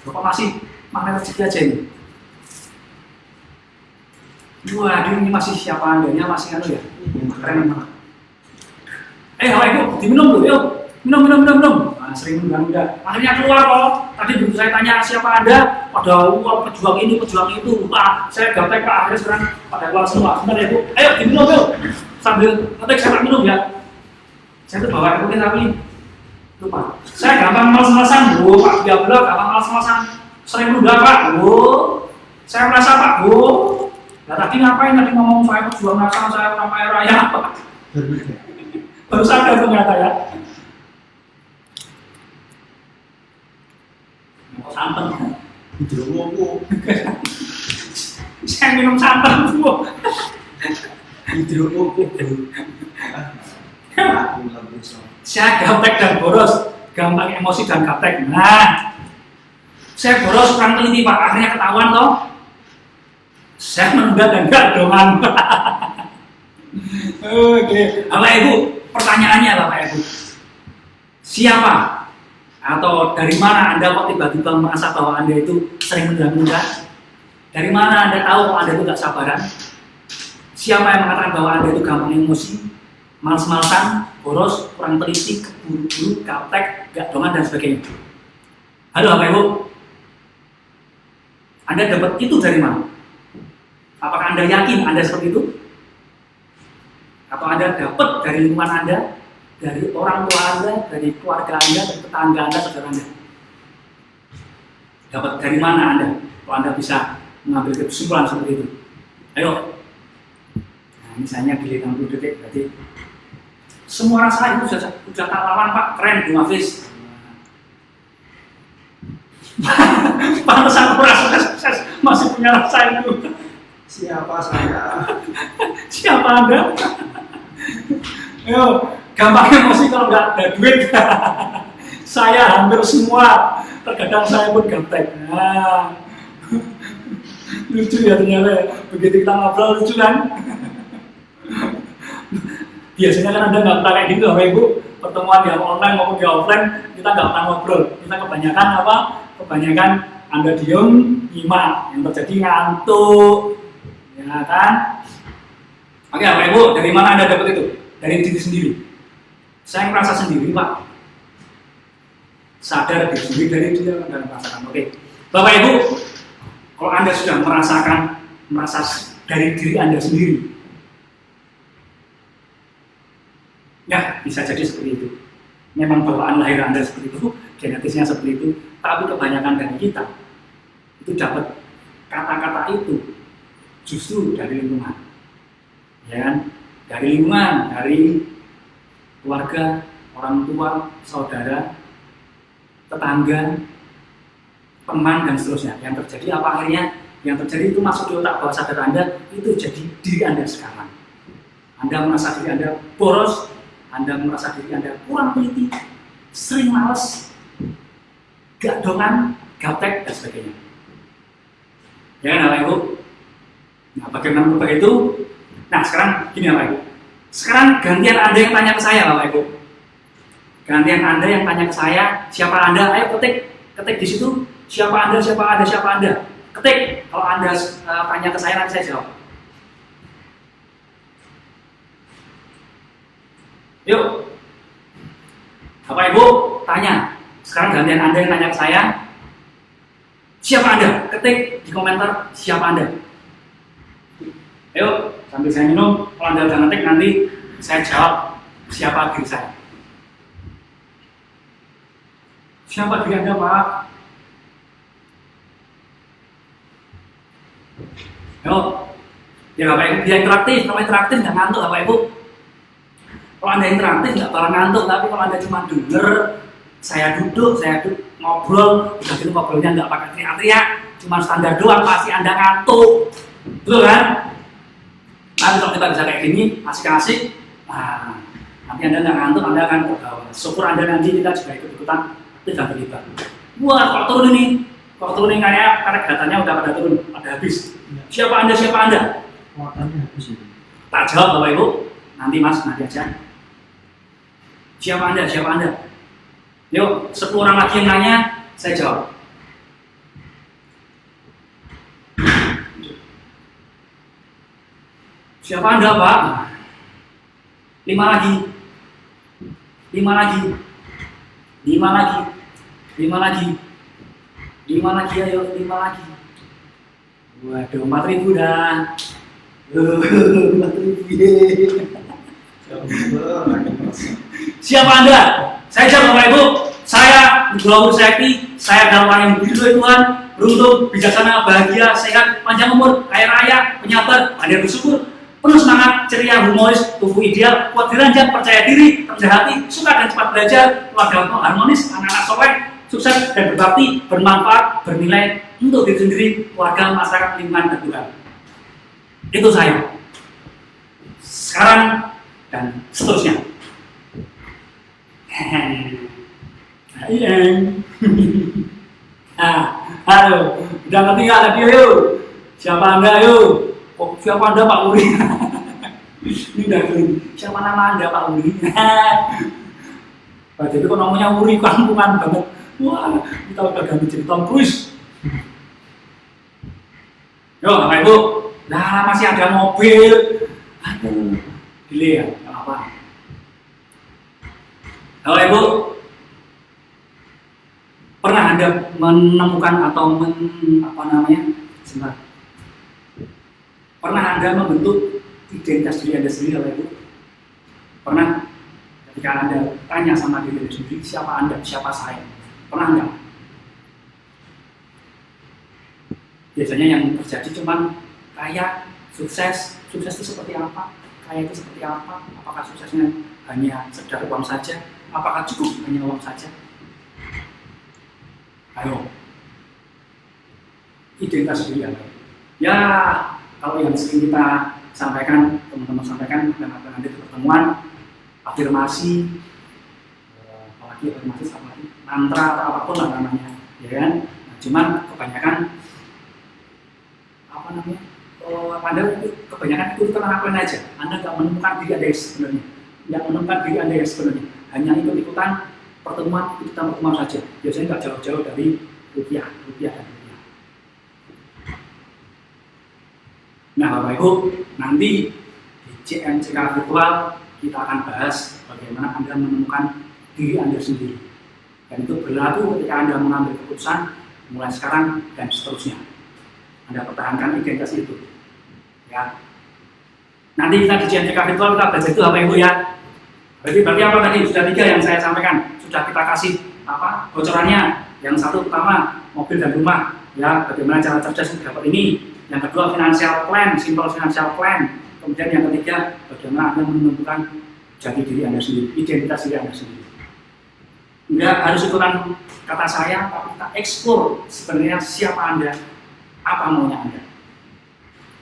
Bapak masih magnet rezeki aja ini. Waduh, ini masih siapa Andanya, masih anu ya? Keren banget. Bapak Ibu, diminum dulu, yuk. Minum. Nah, sering menunda-nunda. Akhirnya keluar kok. Tadi begitu saya tanya siapa Anda, pada pejuang ini, pejuang itu. Pak, saya gaptek Pak. Akhirnya sekarang pada keluar semua. Benar ya Bu? Ayo diminum yuk. Sambil ngetik saya minum ya. Saya tuh bawa mungkin tapi lupa. Saya gampang malas-malasan, Bu. Pak dia bilang gampang malas-malasan. Sering menunda Pak, Bu. Saya merasa Pak, Bu. Nah tadi ngapain tadi ngomong saya pejuang nasional, saya orang kaya raya Pak. Baru sadar ternyata ya. Santan. Hidrowowo. Saya minum santan Bu. Hidrowowo. Saya gaptek dan boros, gampang emosi dan gaptek. Nah, saya boros kurang teliti Pak, akhirnya ketahuan toh. Saya menunda dan gak dongan. Oke, Bapak Ibu, pertanyaannya Bapak Ibu, siapa atau dari mana Anda kok tiba-tiba merasa bahwa Anda itu sering menunda-nunda? Dari mana Anda tahu kalau Anda itu gak sabaran? Siapa yang mengatakan bahwa Anda itu gampang emosi, malas-malasan, boros, kurang teliti, keburu-buru, gaptek, gak dongan dan sebagainya? Halo Bapak Ibu, Anda dapat itu dari mana? Apakah Anda yakin Anda seperti itu? Atau Anda dapat dari lingkungan Anda, dari orang tua Anda, dari keluarga Anda, dari tetangga Anda, saudara Anda? Dapat dari mana Anda? Kalau Anda bisa mengambil kesimpulan seperti itu. Ayo. Nah, misalnya di 60 detik, berarti semua rasa itu sudah tak lawan Pak, keren Bu Hafiz. Pantes aku rasa sukses, masih punya rasa itu. Siapa saya? Siapa Anda? Ayo, gampang emosi kalau nggak ada duit. Saya hampir semua, terkadang saya pun gaptek. Nah, lucu ya ternyata. Begitu kita ngobrol lucu kan? Biasanya kan Anda nggak pernah kayak gitu, Bapak Ibu. Pertemuan yang online maupun di offline, kita nggak pernah ngobrol. Kita kebanyakan apa? Kebanyakan Anda diem, nyimak. Yang terjadi ngantuk. Ya kan? Oke Bapak Ibu, dari mana Anda dapat itu? Dari diri sendiri. Saya merasa sendiri Pak. Sadar diri sendiri dari dia Anda merasakan. Oke. Bapak Ibu, kalau Anda sudah merasa dari diri Anda sendiri, ya bisa jadi seperti itu. Memang bawaan lahir Anda seperti itu, genetisnya seperti itu, tapi kebanyakan dari kita itu dapat kata-kata itu justru dari lingkungan, ya kan? Dari lingkungan, dari keluarga, orang tua, saudara, tetangga, teman dan seterusnya. Yang terjadi apa akhirnya? Yang terjadi itu masuk di otak bawah sadar Anda, itu jadi diri Anda sekarang. Anda merasa diri Anda boros, Anda merasa diri Anda kurang teliti, sering males, gak dongan, gaptek dan sebagainya. Ya kan Bapak Ibu? Nah, bagaimana merubah itu? Nah, sekarang gini Bapak Ibu. Sekarang gantian Anda yang tanya ke saya Bapak Ibu. Gantian Anda yang tanya ke saya, siapa Anda? Ayo ketik di situ. Siapa Anda? Ketik. Kalau Anda tanya ke saya, nanti saya jawab. Yuk. Bapak Ibu, tanya. Sekarang gantian Anda yang tanya ke saya. Siapa Anda? Ketik di komentar siapa Anda. Ayo, sambil saya minum, kalau Anda udah ngetik nanti saya jawab siapa diri saya? Siapa diri Anda, Pak? Yo, ya Bapak Ibu, dia interaktif. Kalau interaktif nggak ngantuk Bapak Ibu. Kalau Anda interaktif nggak bakal ngantuk, tapi kalau Anda cuma denger, saya duduk ngobrol, udah gitu ngobrolnya nggak pakai teriak-teriak, cuma standar doang, pasti Anda ngantuk, betul kan? Nanti kalau kita bisa kayak gini, asik-asik, nah, nanti Anda nggak ngantuk, Anda akan terbawa. Syukur Anda nanti kita juga ikut-ikutan tidak terlibat. Wah, kok turun ini kayak karena datanya udah pada turun, pada habis. Siapa Anda? Kuartalnya habis itu. Tak jawab Bapak Ibu, nanti Mas, nanti aja. Siapa Anda? Yuk, 10 orang lagi yang nanya, saya jawab. Siapa Anda, Pak? 5 lagi. 5 lagi, ayo, 5 lagi. Waduh, 4.000 dah. 4.000. Siapa Anda? Saya jawab Bapak Ibu. Saya Nugroho Sekti. Saya adalah orang yang diridhoi Tuhan, beruntung, bijaksana, bahagia, sehat, panjang umur, kaya raya, penyabar, pandai bersyukur, penuh semangat, ceria, humoris, tubuh ideal, kuat diranjang, percaya diri, rendah hati, suka dan cepat belajar, keluarga harmonis, anak-anak soleh, sukses dan berbakti, bermanfaat, bernilai untuk diri sendiri, keluarga, masyarakat, lingkungan, dan Tuhan. Itu saya. Sekarang dan seterusnya. Halo, udah ngerti nggak tadi yuk? Siapa Anda yuk? Oh, siapa Anda Pak Uri? Ini udah gini. Siapa nama Anda Pak Uri? Jadi kok namanya Uri kampungan banget. Wah, kita udah ganti jadi Tom Cruise. Yo, Bapak Ibu, nah masih ada mobil. Aduh, gile ya, nggak apa. Bapak Ibu, pernah Anda menemukan atau pernah Anda membentuk identitas diri Anda sendiri, Bapak Ibu? Pernah? Ketika Anda tanya sama diri Anda sendiri, siapa Anda, siapa saya? Pernah nggak? Biasanya yang terjadi cuma kaya, sukses itu seperti apa? Kaya itu seperti apa? Apakah suksesnya hanya sekedar uang saja? Apakah cukup hanya uang saja? Ayo, identitas diri Anda. Ya, kalau yang sering kita sampaikan, teman-teman sampaikan dan nanti pertemuan, afirmasi, apalagi mantra atau apapun lah namanya, ya kan? Nah, cuman kebanyakan Anda kebanyakan itu lakukan aja. Anda nggak menemukan diri Anda yang sebenarnya, hanya ikut-ikutan pertemuan saja. Biasanya nggak jauh-jauh dari rupiah. Nah, Bapak Ibu, nanti di CMCK virtual kita akan bahas bagaimana Anda menemukan diri Anda sendiri. Dan itu berlaku ketika Anda mengambil keputusan mulai sekarang dan seterusnya. Anda pertahankan identitas itu. Ya. Nanti kita di CMCK virtual kita belajar itu Bapak Ibu ya. Berarti apa tadi? Sudah 3 yang saya sampaikan. Sudah kita kasih bocorannya. Yang satu pertama mobil dan rumah. Ya, bagaimana cara cerdas dapat ini. Yang kedua financial plan, simple financial plan. Kemudian yang ketiga bagaimana Anda menentukan jati diri Anda sendiri, identitas diri Anda sendiri. Enggak harus ikutan kata saya, tapi kita eksplor sebenarnya siapa Anda, apa maunya Anda.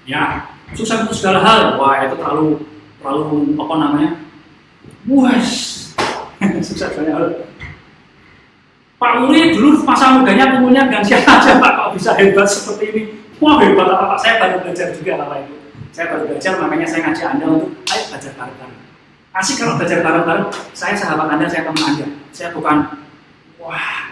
Ya, sukses untuk segala hal. Wah, itu terlalu sukses segala hal. Pak Uri dulu masa mudanya umurnya dengan siapa aja Pak, kok bisa hebat seperti ini? Wah, hebat Pak, saya baru belajar juga Bapak Ibu. Saya baru belajar, makanya saya ngajak Anda untuk ayo belajar bareng-bareng. Asik kalau belajar bareng-bareng, saya sahabat Anda, saya teman Anda. Saya bukan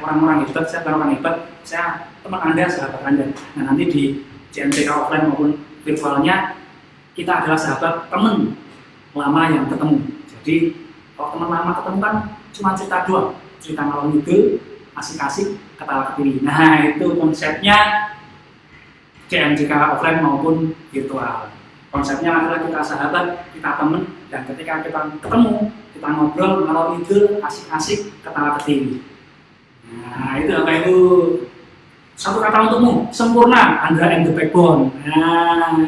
orang-orang hebat, saya bukan orang hebat, saya teman Anda, sahabat Anda. Nah, nanti di CMCK offline maupun virtualnya kita adalah sahabat teman lama yang ketemu. Jadi kalau teman lama ketemu kan cuma cerita doang, cerita ngalor ngidul, asik-asik, ketawa ketiwi. Nah, itu konsepnya CMCK offline maupun virtual. Konsepnya adalah kita sahabat, kita teman, dan ketika kita ketemu, kita ngobrol, ngalor ide, asik-asik, ketawa ketiwi. Nah, itu Bapak Ibu. Satu kata untukmu, sempurna, Andra and the Backbone. Nah,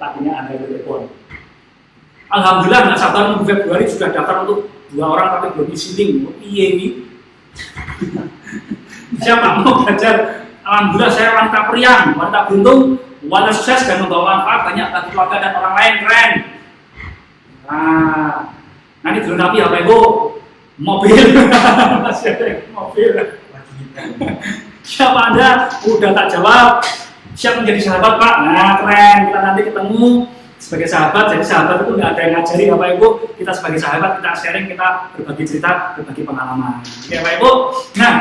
lagunya Andra and the Backbone. Alhamdulillah, nggak sabar nunggu Februari sudah daftar untuk 2 orang tapi belum isi link. Iya ini. Siapa mau belajar? Alhamdulillah saya wanita periang, wanita beruntung, wanita sukses dan membawa manfaat banyak bagi keluarga dan orang lain. Keren. Nah, nanti dilengkapi Bapak Ibu mobil. Masih ada yang mobil. Siapa Anda? Udah tak jawab. Siap menjadi sahabat Pak? Nah keren, kita nanti ketemu sebagai sahabat. Jadi sahabat itu nggak ada yang ngajari Bapak Ibu. Kita sebagai sahabat, kita sharing, kita berbagi cerita, berbagi pengalaman. Oke Bapak Ibu. Nah,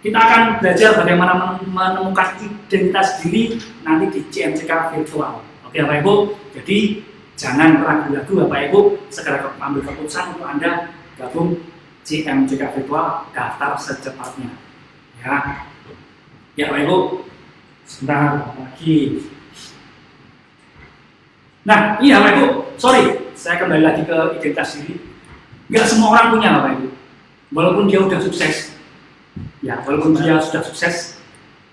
kita akan belajar bagaimana menemukan identitas diri nanti di CMCK virtual. Oke Bapak Ibu. Jadi jangan ragu-ragu Bapak Ibu, segera ambil keputusan untuk Anda gabung CMCK virtual, daftar secepatnya. Ya Bapak Ibu, sebentar lagi. Nah, iya Bapak Ibu, sorry, saya kembali lagi ke identitas diri. Nggak semua orang punya Bapak Ibu, walaupun dia udah sukses. Ya, walaupun dia sudah sukses,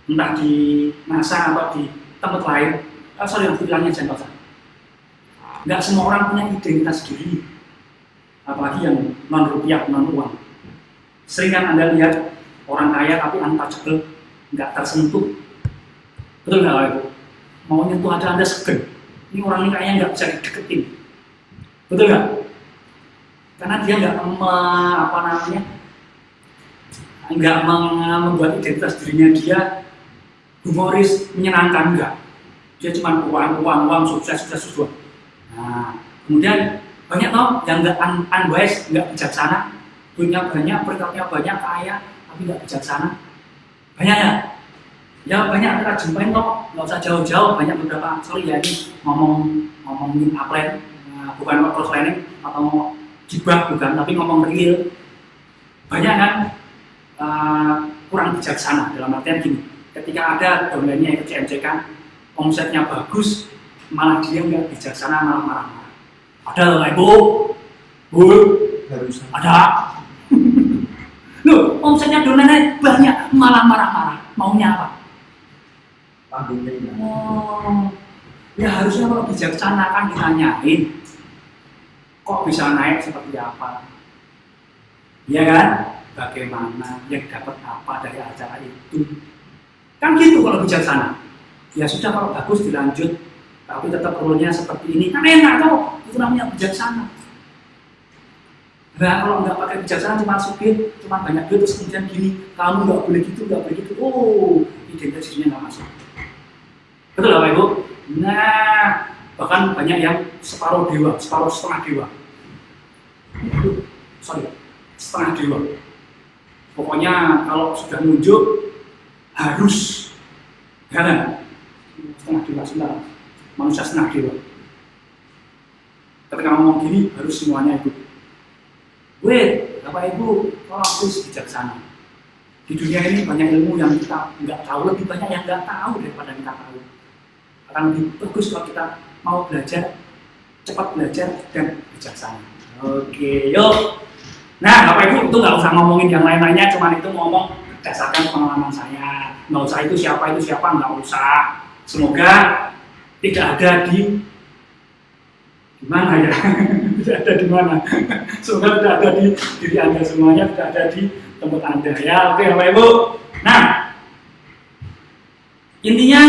entah di NASA atau di tempat lain. Sorry, bilangnya jangan usah. Nggak semua orang punya identitas diri, apalagi yang non rupiah, non uang. Sering kan Anda lihat orang kaya tapi untouchable, nggak tersentuh. Betul nggak Bapak Ibu? Mau nyentuh aja Anda segen. Ini orang ini kayaknya nggak bisa dideketin. Betul nggak? Karena dia nggak membuat identitas dirinya dia humoris, menyenangkan, enggak. Dia cuma uang, sukses. Nah, kemudian banyak tau yang nggak unwise, nggak bijaksana, duitnya banyak, berkatnya banyak, kaya, tapi nggak bijaksana. Banyak ya? Ya banyak kita jumpain kok, nggak usah jauh-jauh. Banyak beberapa, sorry ya ini ngomongin upline, bukan cross planning atau gibah bukan, tapi ngomong real. Banyak kan kurang bijaksana dalam artian gini, ketika ada domainnya ikut CMCK, omsetnya bagus, malah dia nggak bijaksana, malah marah-marah. Ada loh Ibu, Bu, ada. Loh, omsetnya domainnya banyak, malah marah-marah. Maunya apa? Oh, ya harusnya kalau bijaksana kan ditanyain, kok bisa naik seperti apa? Iya kan? Bagaimana, yang dapat apa dari acara itu? Kan gitu kalau bijaksana. Ya sudah kalau bagus dilanjut, tapi tetap rule-nya seperti ini, kan enak kok. Itu namanya bijaksana. Nah kalau nggak pakai bijaksana, cuma supir, cuma banyak duit, terus kemudian gini, kamu nggak boleh gitu, oh identitasnya nggak masuk. Betul Bapak Ibu? Nah, bahkan banyak yang separuh dewa, setengah dewa. Setengah dewa. Pokoknya kalau sudah nunjuk harus, jangan setengah dewa sebentar, manusia setengah dewa. Ketika ngomong gini harus semuanya ikut. Wait, Bapak Ibu, kalau harus bijaksana. Di dunia ini banyak ilmu yang kita nggak tahu, lebih banyak yang nggak tahu daripada kita tahu. Akan lebih bagus kalau kita mau belajar, cepat belajar dan bijaksana. Oke, yuk. Nah, Bapak Ibu itu nggak usah ngomongin yang lain-lainnya, cuman itu ngomong berdasarkan pengalaman saya. Nggak usah itu siapa, nggak usah. Semoga tidak ada di mana ya? Tidak ada di mana. Semoga tidak ada di diri Anda semuanya, tidak ada di tempat Anda ya. Oke, Bapak Ibu. Nah, intinya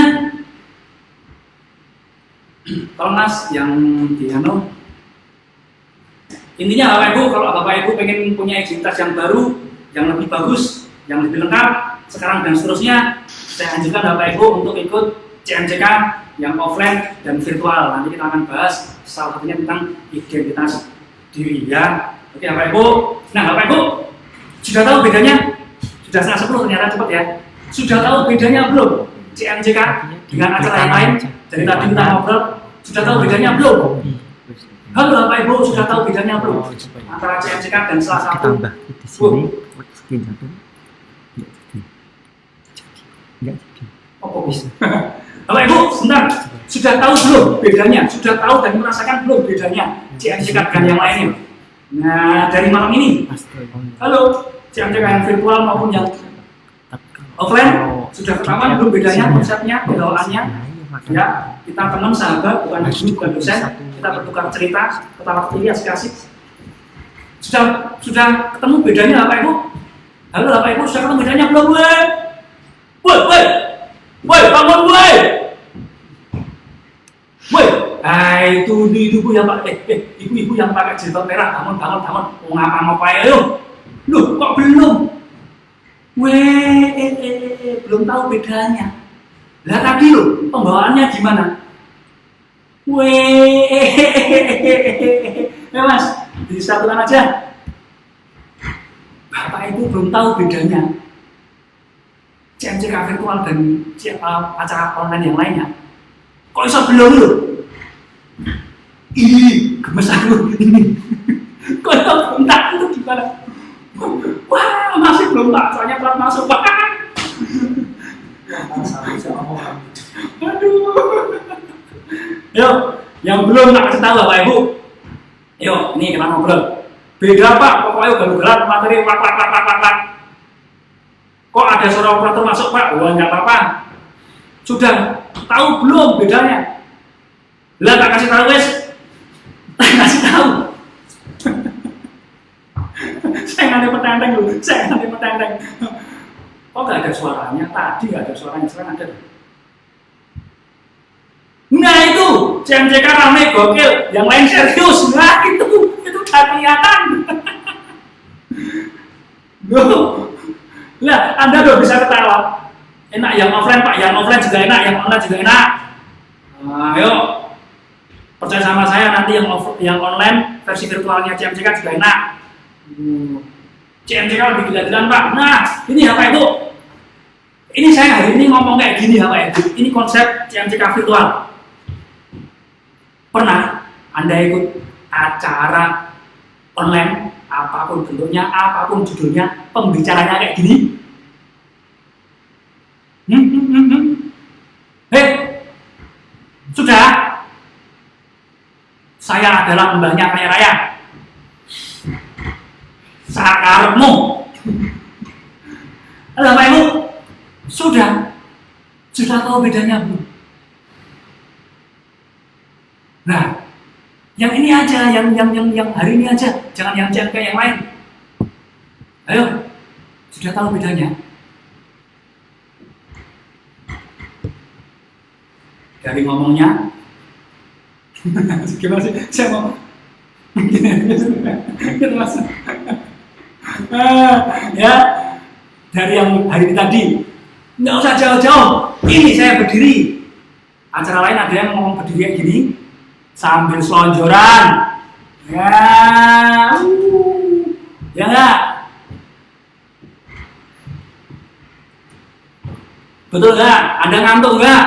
kalau Mas yang Diano, intinya Bapak Ibu, kalau Bapak Ibu pengen punya identitas yang baru, yang lebih bagus, yang lebih lengkap, sekarang dan seterusnya, saya anjurkan Bapak Ibu untuk ikut CMCK yang offline dan virtual. Nanti kita akan bahas salah satunya tentang identitas diri ya. Oke Bapak Ibu. Nah Bapak Ibu, sudah tahu bedanya? Sudah 9:30 ternyata cepat ya. Sudah tahu bedanya belum? CMCK dengan acara yang lain? Dari tadi kita ngobrol, sudah tahu bedanya belum? Halo Bapak Ibu, sudah tahu bedanya belum? Antara CMCK dan salah satu. Oh, bisa. Bapak Ibu, sebentar. Sudah tahu belum bedanya? Sudah tahu dan merasakan belum bedanya CMCK dengan yang lainnya? Nah, dari malam ini, halo, CMCK yang virtual maupun yang offline, sudah ketahuan belum bedanya konsepnya, bawaannya? Ya, kita teman sahabat, bukan guru, bukan dosen, kita bertukar cerita, ketawa ketiwi, asik-asik. Sudah ketemu bedanya Bapak Ibu? Halo Bapak Ibu, sudah ketemu bedanya belum? Woi, bangun woi! Woi, itu ibu yang pakai ibu yang pakai jilbab merah, bangun. Mau ngapa-ngapain ayo? Loh, kok belum? Belum tahu bedanya. Lah tadi loh, pembawaannya gimana? Mas, disatukan aja. Bapak Ibu belum tahu bedanya CMCK virtual dan acara online yang lainnya. Kok bisa belum loh? Gemes aku ini. Kok bisa belum tak itu gimana? Wah, masih belum tak, soalnya telat masuk. Wah. Aduh. Yuk, yang belum tak kasih tahu Bapak Ibu. Yuk, ini kita ngobrol. Beda Pak, pokoknya ugal-ugalan materi pak. Kok ada suara operator masuk Pak? Wah, nggak apa-apa. Sudah tahu belum bedanya? Lah tak kasih tahu wes. Tak kasih tahu. Saya nggak ada petenteng dulu. Kok nggak ada suaranya? Tadi nggak ada suaranya, sekarang ada. Nah itu CMCK rame gokil, yang lain serius. Nah itu nggak kelihatan. Lah Anda udah bisa ketawa. Enak yang offline Pak, yang offline juga enak, yang online juga enak. Nah, ayo percaya sama saya, nanti yang online versi virtualnya CMCK juga enak. CMCK lebih gila-gilaan Pak. Nah ini apa itu? Ini saya hari ini ngomong kayak gini apa itu? Ini konsep CMCK virtual. Pernah Anda ikut acara online, apapun bentuknya, apapun judulnya, pembicaranya kayak gini? Sudah? Saya adalah mbahnya kaya raya. Sakarmu. Halo Pak Ibu, sudah tahu bedanya belum? Nah, yang ini aja, yang hari ini aja, jangan yang CMK yang lain. Ayo, sudah tahu bedanya? Dari ngomongnya, gimana sih? Saya mau, gitu mas. Ya, dari yang hari ini tadi, nggak usah jauh-jauh. Ini saya berdiri. Acara lain ada yang ngomong berdiri kayak gini, sambil selonjoran. Ya nggak? Betul nggak? Anda ngantuk nggak?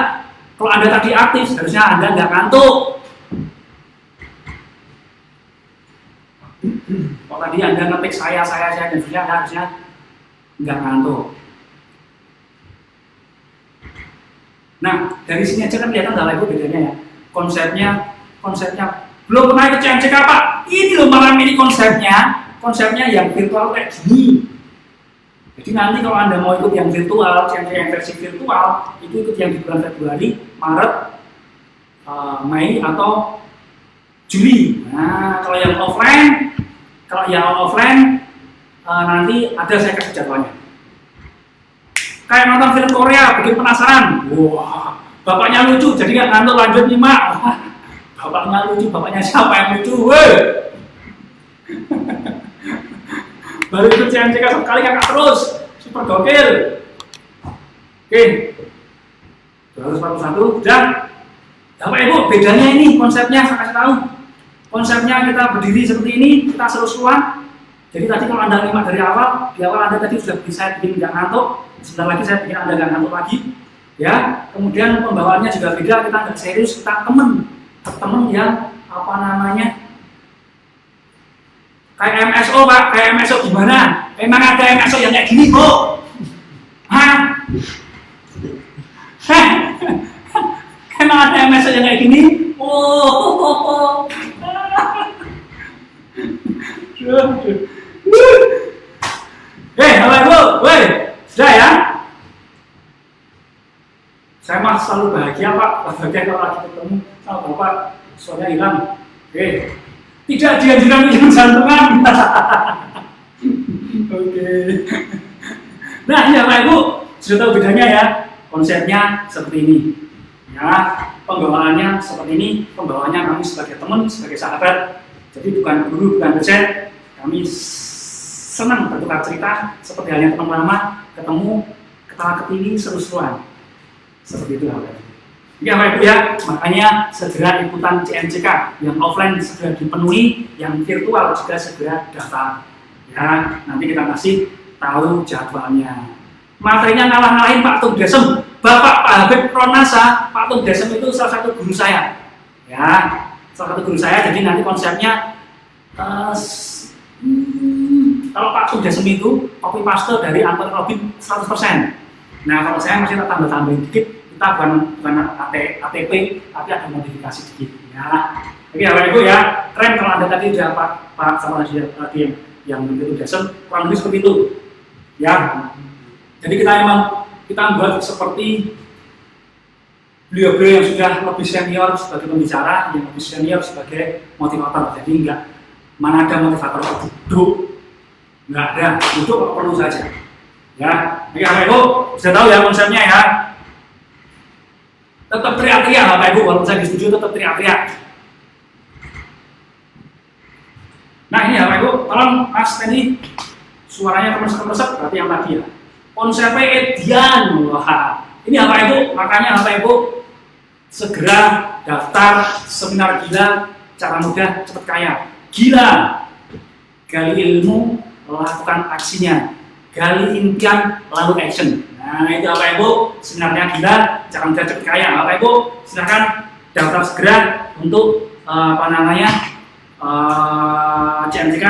Kalau Anda tadi aktif, seharusnya Anda nggak ngantuk. Kalau tadi Anda ngetik saya, dan Anda harusnya nggak ngantuk. Nah, dari sini aja kan kelihatan nggak lagi bedanya ya. Konsepnya belum pernah ke CMCK Pak. Ini loh malam ini konsepnya yang virtual kayak gini. Jadi nanti kalau Anda mau ikut yang virtual, yang versi virtual, itu ikut yang di bulan Februari, Maret, Mei atau Juli. Nah, kalau yang offline, nanti ada saya kasih jadwalnya. Kayak nonton film Korea, bikin penasaran. Wah, bapaknya lucu, jadi nggak ngantuk, lanjut nyimak. Bapaknya lucu, bapaknya siapa yang lucu? Baru ikut CMCK sekali kakak terus, super gokil. Oke, 241, dan Bapak Ibu bedanya ini konsepnya saya kasih tahu. Konsepnya kita berdiri seperti ini, kita seru-seruan. Jadi tadi kalau Anda nyimak dari awal, di awal Anda tadi sudah bisa bikin nggak ngantuk. Sebentar lagi saya bikin Anda nggak ngantuk lagi. Ya, kemudian pembawaannya juga beda, kita nggak serius, kita temen yang apa namanya? Kayak MSO Pak, kayak MSO gimana? Emang ada MSO yang kayak gini Bu? Hah? Emang ada SMS yang kayak gini. Oh. Bapak Ibu, sudah ya? Saya mah selalu bahagia Pak, bahagia kalau lagi ketemu sama Bapak, suaranya hilang. Tidak dianjurkan minum jantungan. Oke. Nah, ini Bapak Ibu, sudah tahu bedanya ya? Konsepnya seperti ini. Ya, pembawaannya seperti ini, pembawaannya kami sebagai teman, sebagai sahabat. Jadi bukan guru, bukan dosen. Kami senang bertukar cerita seperti halnya teman lama, ketemu, ketawa ketiwi, seru-seruan. Seperti itu Bapak Ibu. Ya Bapak Ibu ya, makanya segera ikutan CMCK, yang offline segera dipenuhi, yang virtual juga segera daftar. Ya, nanti kita kasih tahu jadwalnya. Materinya ngalah-ngalahin Pak Tung Desem, Bapak Pak Habib Pronasa. Pak Tung Desem itu salah satu guru saya. Ya, salah satu guru saya. Jadi nanti konsepnya kalau Pak Tung Desem itu copy paste dari Anton Robin 100%. Nah, kalau saya masih tambah-tambahin dikit. Kita bukan ATP, tapi ada modifikasi sedikit. Ya, oke Bapak Ibu ya, keren kalau Anda tadi sudah Pak sama tadi yang itu Desem, kurang lebih seperti itu. Ya, jadi kita buat seperti beliau-beliau yang sudah lebih senior sebagai pembicara, yang lebih senior sebagai motivator. Jadi mana ada motivator duduk, nggak ada, duduk kalau perlu saja. Ya, oke Bapak Ibu sudah tahu ya konsepnya ya. Tetap teriak-teriak Bapak Ibu, walaupun saya di studio tetap teriak-teriak. Nah ini Bapak Ibu, tolong Mas Teni, suaranya kemeset-kemeset, berarti yang tadi ya. Konsepnya Edian, wah. Ini Bapak Ibu, makanya Bapak Ibu segera daftar seminar gila, cara mudah cepat kaya. Gila, gali ilmu, lakukan aksinya. Gali impian, lalu action. Nah itu Bapak Ibu, seminarnya gila, cara mudah cepat kaya. Bapak Ibu, silahkan daftar segera untuk CMCK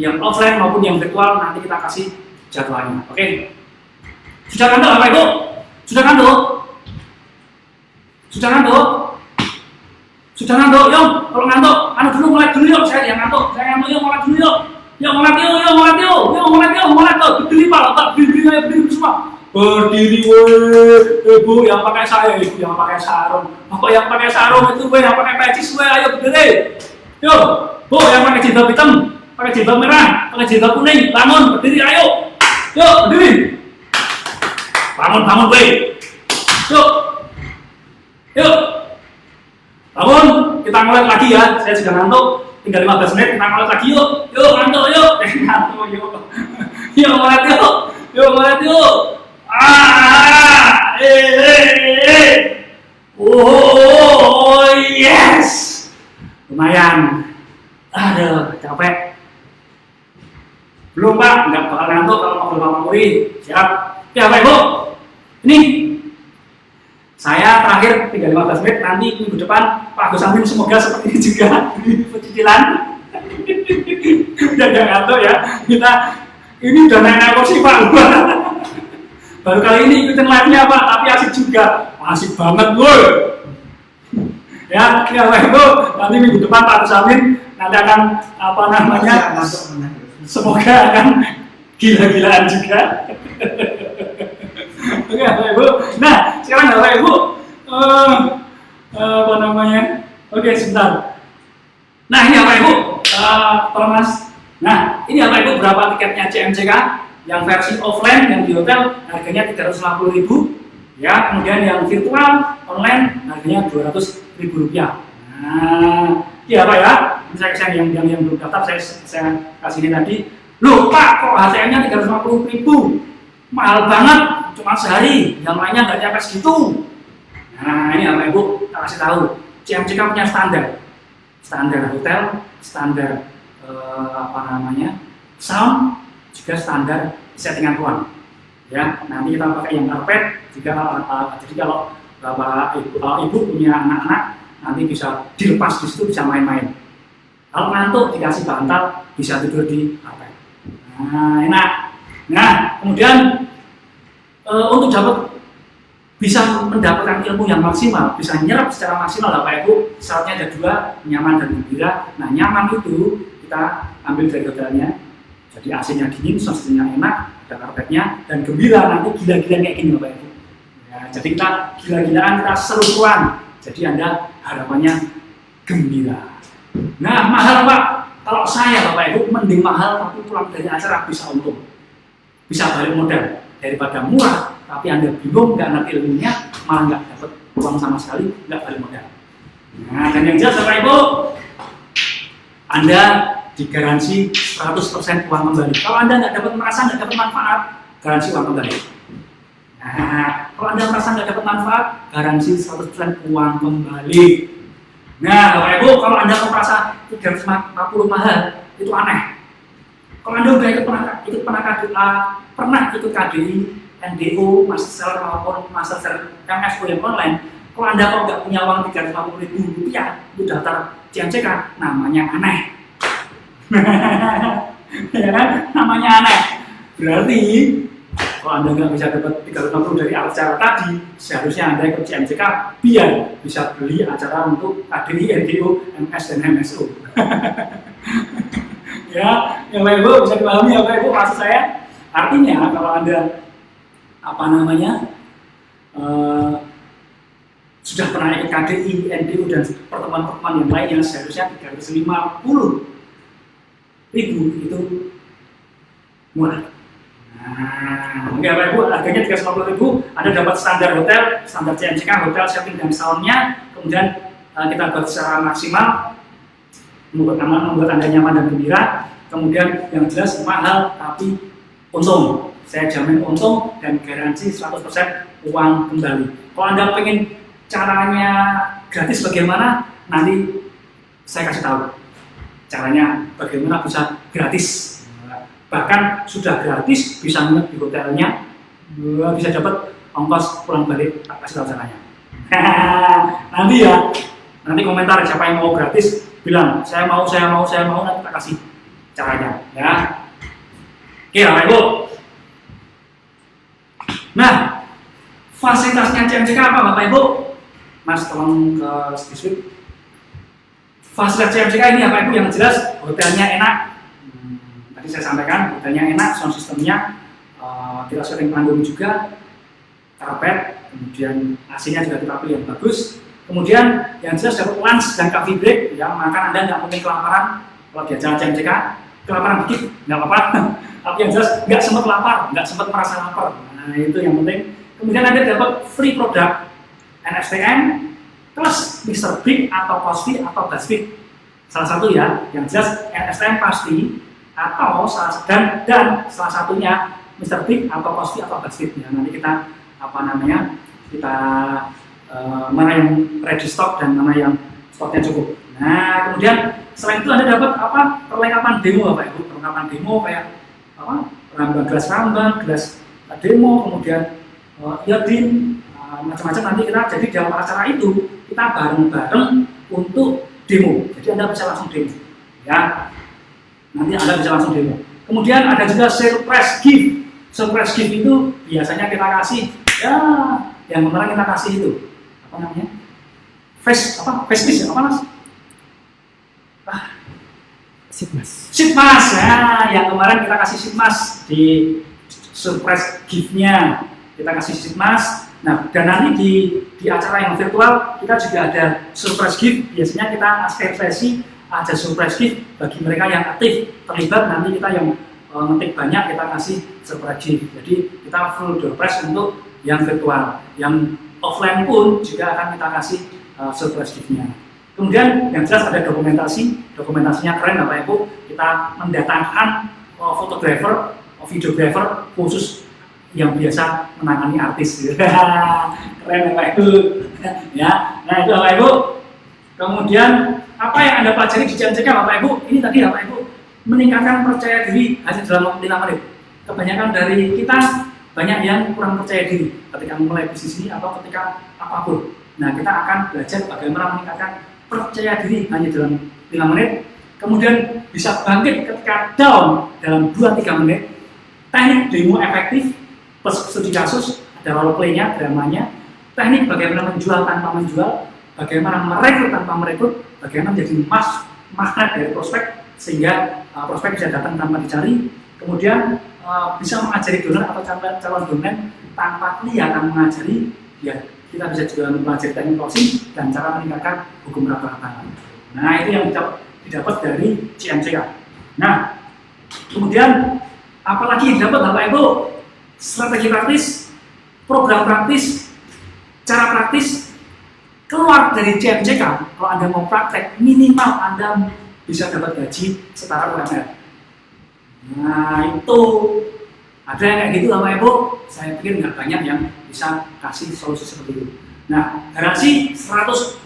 yang offline maupun yang virtual. Nanti kita kasih jadwalnya. Oke? Sudah ngantuk Bapak Ibu? Sudah ngantuk? Sudah ngantuk? Sudah ngantuk? Yuk, kalau ngantuk, mulai dulu yuk. Saya yang ngantuk, yuk mulai dulu yuk. Yuk mulai yuk. Berdiri Pak, berdiri semua. Berdiri ibu yang pakai saya, ibu yang pakai sarung, bapak yang pakai sarung itu, yang pakai pecis, ayo berdiri. Yuk, bu yang pakai jilbab hitam, pakai jilbab merah, pakai jilbab kuning, bangun, berdiri, ayo. Yuk, berdiri. Bangun, Yuk. Bangun, kita mulai lagi ya. Saya sudah ngantuk, tinggal 15 menit, kita mulai lagi yuk. Yuk, ngantuk yuk. Yuk, mulai yuk. Oh yes, lumayan. Aduh, capek. Belum Pak, nggak bakal ngantuk kalau ngobrol sama Muri. Siap. Ya Pak Ibu, ini saya terakhir tinggal 15 menit. Nanti minggu depan Pak Gus Amin semoga seperti ini juga di pecicilan. Udah ngantuk ya. Kita ini udah naik kursi Pak. Baru kali ini ikutin live-nya Pak, tapi asik juga. Asik banget, woi. Ya, Pak Ibu, nanti minggu depan Pak Gus Amin nanti akan semoga akan gila-gilaan juga. Oke, Pak Ibu. Nah, sekarang Bapak Ibu, Oke, sebentar. Nah, ini Bapak Ibu, tolong Mas. Nah, ini Bapak Ibu berapa tiketnya CMCK? Yang versi offline yang di hotel harganya 350.000, ya. Kemudian yang virtual online harganya 200.000 rupiah. Nah, iya Pak ya. Ini saya yang belum daftar saya kasih ini tadi. Loh Pak, kok HTM-nya 350.000? Mahal banget, cuma sehari. Yang lainnya nggak nyampe segitu. Nah, ini Bapak Ibu kita kasih tahu. CMCK punya standar hotel, standar sound, juga standar settingan ruang. Ya, nanti kita pakai yang karpet. Jadi kalau Bapak Ibu punya anak-anak, nanti bisa dilepas di situ, bisa main-main. Kalau ngantuk dikasih bantal, bisa tidur di karpet. Nah, enak. Nah, kemudian untuk dapat bisa mendapatkan ilmu yang maksimal, bisa nyerap secara maksimal Bapak Ibu. Syaratnya ada dua, nyaman dan gembira. Nah, nyaman itu kita ambil dari hotelnya, jadi AC-nya dingin, suasananya enak, ada karpetnya, dan gembira nanti gila-gilaan kayak gini Bapak Ibu. Ya, jadi kita gila-gilaan, kita seru-seruan. Jadi Anda harapannya gembira. Nah, mahal Pak. Kalau saya Bapak Ibu mending mahal tapi pulang dari acara bisa untung, bisa balik modal daripada murah tapi Anda bingung, nggak ngerti ilmunya, malah nggak dapat uang sama sekali, nggak balik modal. Nah, dan yang jelas Bapak Ibu, Anda digaransi 100% uang kembali. Kalau Anda nggak dapat merasa nggak dapat manfaat, garansi uang kembali. Nah, kalau Anda merasa nggak dapat manfaat, garansi 100% uang kembali. Nah, Bapak Ibu, kalau Anda merasa 340 mahal, itu aneh. Kalau Anda udah pernah ikut KDI, NDO, Master maupun Master MSO yang online, kalau Anda kok nggak punya uang 350.000 rupiah, itu daftar CMCK, namanya aneh. Ya kan? Namanya aneh. Berarti kalau Anda nggak bisa dapat 350 dari acara tadi, seharusnya Anda ikut CMCK biar bisa beli acara untuk KDI, NDO, MS dan MSO. Ya, Bapak Ibu bisa dipahami ya Bapak Ibu maksud saya. Artinya kalau Anda sudah pernah ikut KDI, NDO dan pertemuan-pertemuan yang lainnya, seharusnya 350.000 itu murah. Nah, oke Bapak Ibu, harganya 350.000, Anda dapat standar hotel, standar CMCK, hotel, shopping dan soundnya, kemudian kita buat secara maksimal, membuat Anda nyaman dan gembira. Kemudian yang jelas mahal tapi untung, saya jamin untung dan garansi 100% uang kembali. Kalau Anda pengen caranya gratis bagaimana, nanti saya kasih tahu caranya bagaimana bisa gratis. Bahkan sudah gratis, bisa nginep di hotelnya, bisa dapat ongkos pulang balik, tak kasih tahu caranya. Nanti komentar siapa yang mau gratis, bilang saya mau, nanti tak kasih caranya, ya. Oke, Bapak Ibu. Nah, fasilitasnya CMCK apa Bapak Ibu? Mas, tolong ke Stiswip. Fasilitas CMCK ini Bapak Ibu yang jelas, hotelnya enak. Tadi saya sampaikan, hotelnya enak, sound systemnya kita sering panggung juga, karpet, kemudian AC-nya juga kita pilih yang bagus. Kemudian yang jelas dapat lunch dan coffee break, ya, makan Anda nggak mungkin kelaparan. Kalau di acara CMCK, kelaparan dikit, nggak apa-apa. Tapi yang jelas nggak sempat lapar, nggak sempat merasa lapar. Nah, itu yang penting. Kemudian Anda dapat free produk NSTN plus Mr. Big atau Cosby atau Basfit. Salah satu ya, yang jelas NSTN pasti atau dan salah satunya Mr. Big atau Cosby atau Basfit ya. Nanti kita mana yang ready stock dan mana yang stoknya cukup. Nah, kemudian selain itu Anda dapat perlengkapan demo Bapak Ibu, perlengkapan demo kayak gelas demo, kemudian iodin, macam-macam. Nanti kita jadi dalam acara itu kita bareng-bareng untuk demo. Jadi Anda bisa langsung demo, ya. Nanti Anda bisa langsung demo. Kemudian ada juga surprise gift. Surprise gift itu biasanya kita kasih, ya, yang kemarin kita kasih itu apa namanya? Face dish apa Mas? Sitmas, ya, yang kemarin kita kasih Sitmas di surprise gift-nya, kita kasih Sitmas. Nah, dan nanti di acara yang virtual kita juga ada surprise gift. Biasanya kita sesi ada surprise gift bagi mereka yang aktif terlibat. Nanti kita yang ngetik banyak kita kasih surprise gift. Jadi kita full door prize untuk yang virtual, yang offline pun juga akan kita kasih surprise gift-nya. Kemudian yang jelas ada dokumentasinya keren Bapak Ibu. Kita mendatangkan fotografer, videografer khusus yang biasa menangani artis. Keren Bapak Ibu. Ya, nah itu Bapak Ibu. Kemudian apa yang Anda pelajari di CMCK Bapak Ibu? Ini tadi Bapak Ibu, meningkatkan percaya diri hanya dalam 5 menit. Kebanyakan dari kita banyak yang kurang percaya diri ketika memulai bisnis ini atau ketika apapun. Nah, kita akan belajar bagaimana meningkatkan percaya diri hanya dalam 5 menit, kemudian bisa bangkit ketika down dalam 2-3 menit, teknik demo efektif plus studi kasus, ada role play-nya, dramanya, teknik bagaimana menjual tanpa menjual, bagaimana merekrut tanpa merekrut, bagaimana menjadi magnet dari prospek sehingga prospek bisa datang tanpa dicari, kemudian bisa mengajari donor atau calon donor tanpa kelihatan mengajari, ya kita bisa juga mempelajari teknik closing dan cara meningkatkan hukum rata-rata. Nah itu yang didapat dari CMCK. Nah kemudian apalagi yang didapat Bapak Ibu? Strategi praktis, program praktis, cara praktis keluar dari CMCK. Kalau Anda mau praktek, minimal Anda bisa dapat gaji setara UMR. Nah itu ada yang kayak gitu Bapak Ibu. Saya pikir nggak banyak yang bisa kasih solusi seperti itu. Nah garansi 100%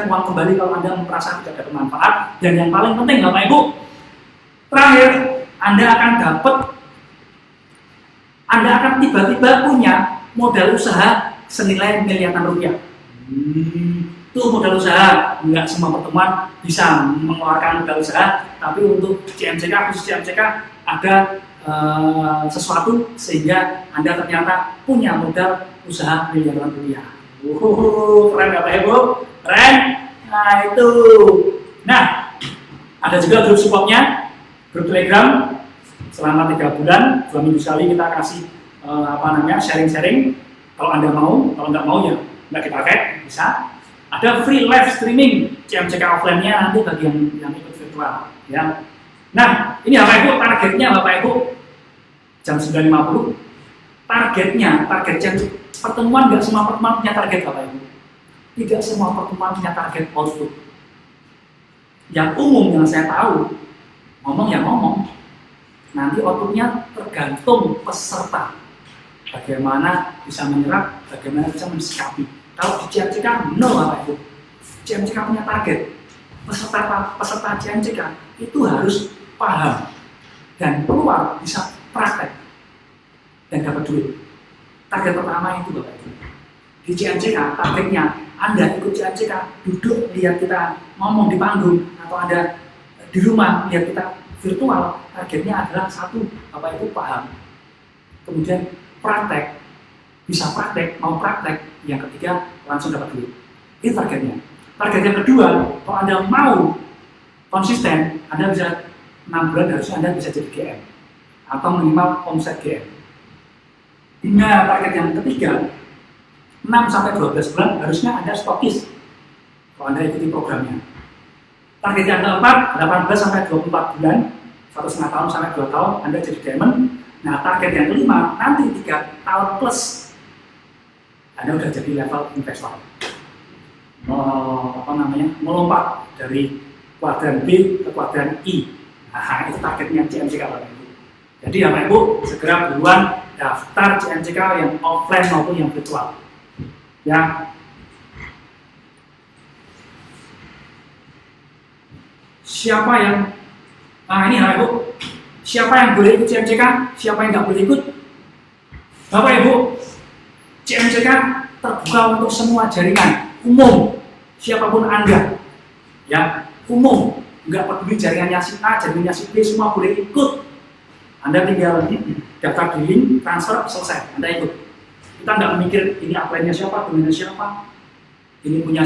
uang kembali kalau Anda merasa tidak ada manfaat. Dan yang paling penting Bapak Ibu, terakhir Anda akan tiba-tiba punya modal usaha senilai miliaran rupiah. Itu modal usaha, nggak semua pertemuan bisa mengeluarkan modal usaha, tapi untuk CMCK, khusus CMCK ada sesuatu sehingga Anda ternyata punya modal usaha miliaran rupiah. Keren Bapak Ibu? Keren? Nah itu. Nah, ada juga grup supportnya, grup Telegram. Selama 3 bulan, 2 minggu sekali kita kasih sharing-sharing. Kalau Anda mau, kalau nggak mau ya nggak kita pakai, bisa. Ada free live streaming CMCK offline-nya nanti bagi yang ikut virtual. Ya. Nah, ini Bapak Ibu, targetnya Bapak Ibu jam 9.50. Target pertemuan nggak semua pertemuan punya target Bapak Ibu. Tidak semua pertemuan punya target output. Yang umum yang saya tahu, ngomong ya ngomong. Nanti outputnya tergantung peserta. Bagaimana bisa menyerap, bagaimana bisa mensikapi. Kalau di CMCK, no Bapak Ibu. CMCK punya target. Peserta CMCK itu harus paham dan keluar bisa praktek dan dapat duit. Target pertama itu Bapak Ibu. Di CMCK, targetnya Anda ikut CMCK, duduk lihat kita ngomong di panggung, atau Anda di rumah lihat kita virtual, targetnya adalah satu, Bapak Ibu paham. Kemudian praktek, bisa praktek, mau praktek. Yang ketiga, langsung dapat duit. Itu targetnya. Target yang kedua, kalau Anda mau konsisten, Anda bisa 6 bulan harusnya Anda bisa jadi GM atau minimal omset GM. Nah, target yang ketiga, 6-12 bulan harusnya Anda stokis kalau Anda ikuti programnya. Target yang keempat, 18-24 bulan, 1,5 tahun sampai 2 tahun Anda jadi diamond. Nah, target yang kelima, nanti 3 tahun plus Anda udah jadi level investor. Melompat dari kuadran B ke kuadran I. Nah, itu targetnya CMCK Bapak Ibu. Jadi Bapak Ibu segera buruan daftar CMCK yang offline maupun yang virtual. Ya. Siapa yang ini Bapak Ibu, siapa yang boleh ikut CMCK, siapa yang nggak boleh ikut? Bapak Ibu, CMCK terbuka untuk semua jaringan umum, siapapun Anda, ya umum, nggak peduli jaringannya si A, jaringannya si B, semua boleh ikut. Anda tinggal daftar di link, transfer, selesai, Anda ikut. Kita nggak memikir ini upline-nya siapa, domainnya siapa, ini punya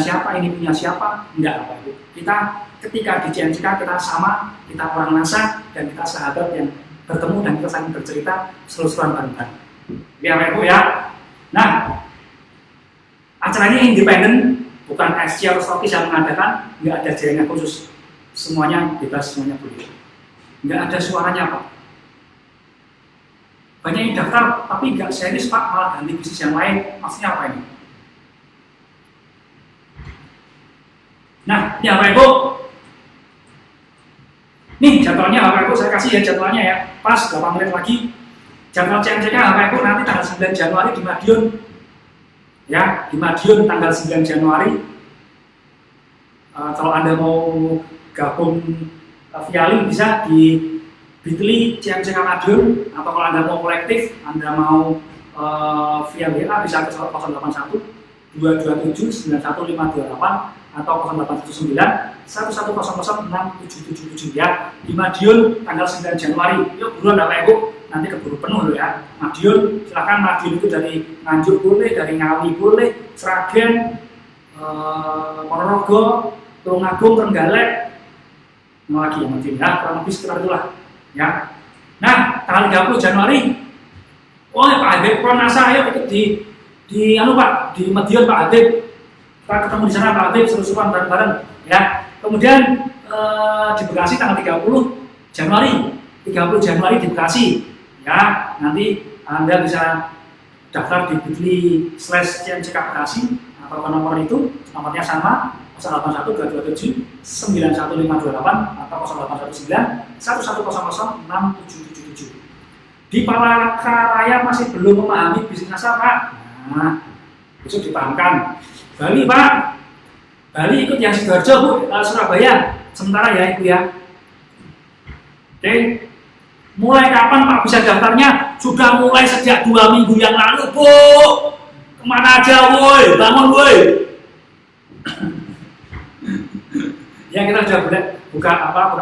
siapa, enggak Bapak Ibu. Kita ketika di CMCK kita sama, kita orang NASA dan kita sahabat yang bertemu dan kita saling bercerita seru-seruan bareng-bareng. Ya Bapak Ibu ya. Nah, acaranya independen, bukan SC atau Stokis yang mengadakan, nggak ada jaringan khusus. Semuanya bebas, semuanya boleh. Nggak ada suaranya Pak. Banyak yang daftar, tapi nggak serius Pak, malah ganti bisnis yang lain. Maksudnya apa ini? Nah, ya Bapak Ibu. Nih jadwalnya Bapak Ibu, saya kasih ya jadwalnya ya. Pas 8 menit lagi. Jadwal CMCK Bapak Ibu nanti tanggal 9 Januari di Madiun. Ya, di Madiun tanggal 9 Januari. Kalau Anda mau gabung via link bisa di bit.ly CMCK Madiun, atau kalau Anda mau kolektif, Anda mau via WA bisa ke 081 227 91528 atau 0819 1100 6777 ya, di Madiun tanggal 9 Januari. Yuk buruan Bapak Ibu, nanti keburu penuh loh ya. Madiun, silakan Madiun itu dari Nganjuk boleh, dari Ngawi boleh, Sragen, Ponorogo, Tulungagung, Trenggalek, mau lagi yang Madiun ya, kurang lebih sekitar itulah ya. Nah, tanggal 30 Januari, Pak Habib Pronasa ayo ikut di Pak, di Madiun Pak Habib. Kita ketemu di sana Pak Habib, seru-seruan bareng-bareng ya. Kemudian di Bekasi tanggal 30 Januari di Bekasi ya. Nanti Anda bisa daftar di bit.ly/CMCK Bekasi atau ke nomor itu, nomornya sama 0812279158 atau 081911006777. Di Palangkaraya masih belum memahami bisnis asal Pak. Nah, itu dipahamkan. Bali Pak, Bali ikut yang Sidoarjo Bu, Surabaya sementara ya Ibu ya. Oke, mulai kapan Pak bisa daftarnya? Sudah mulai sejak 2 minggu yang lalu Bu. Kemana aja woi, bangun woi. Ya kita sudah buka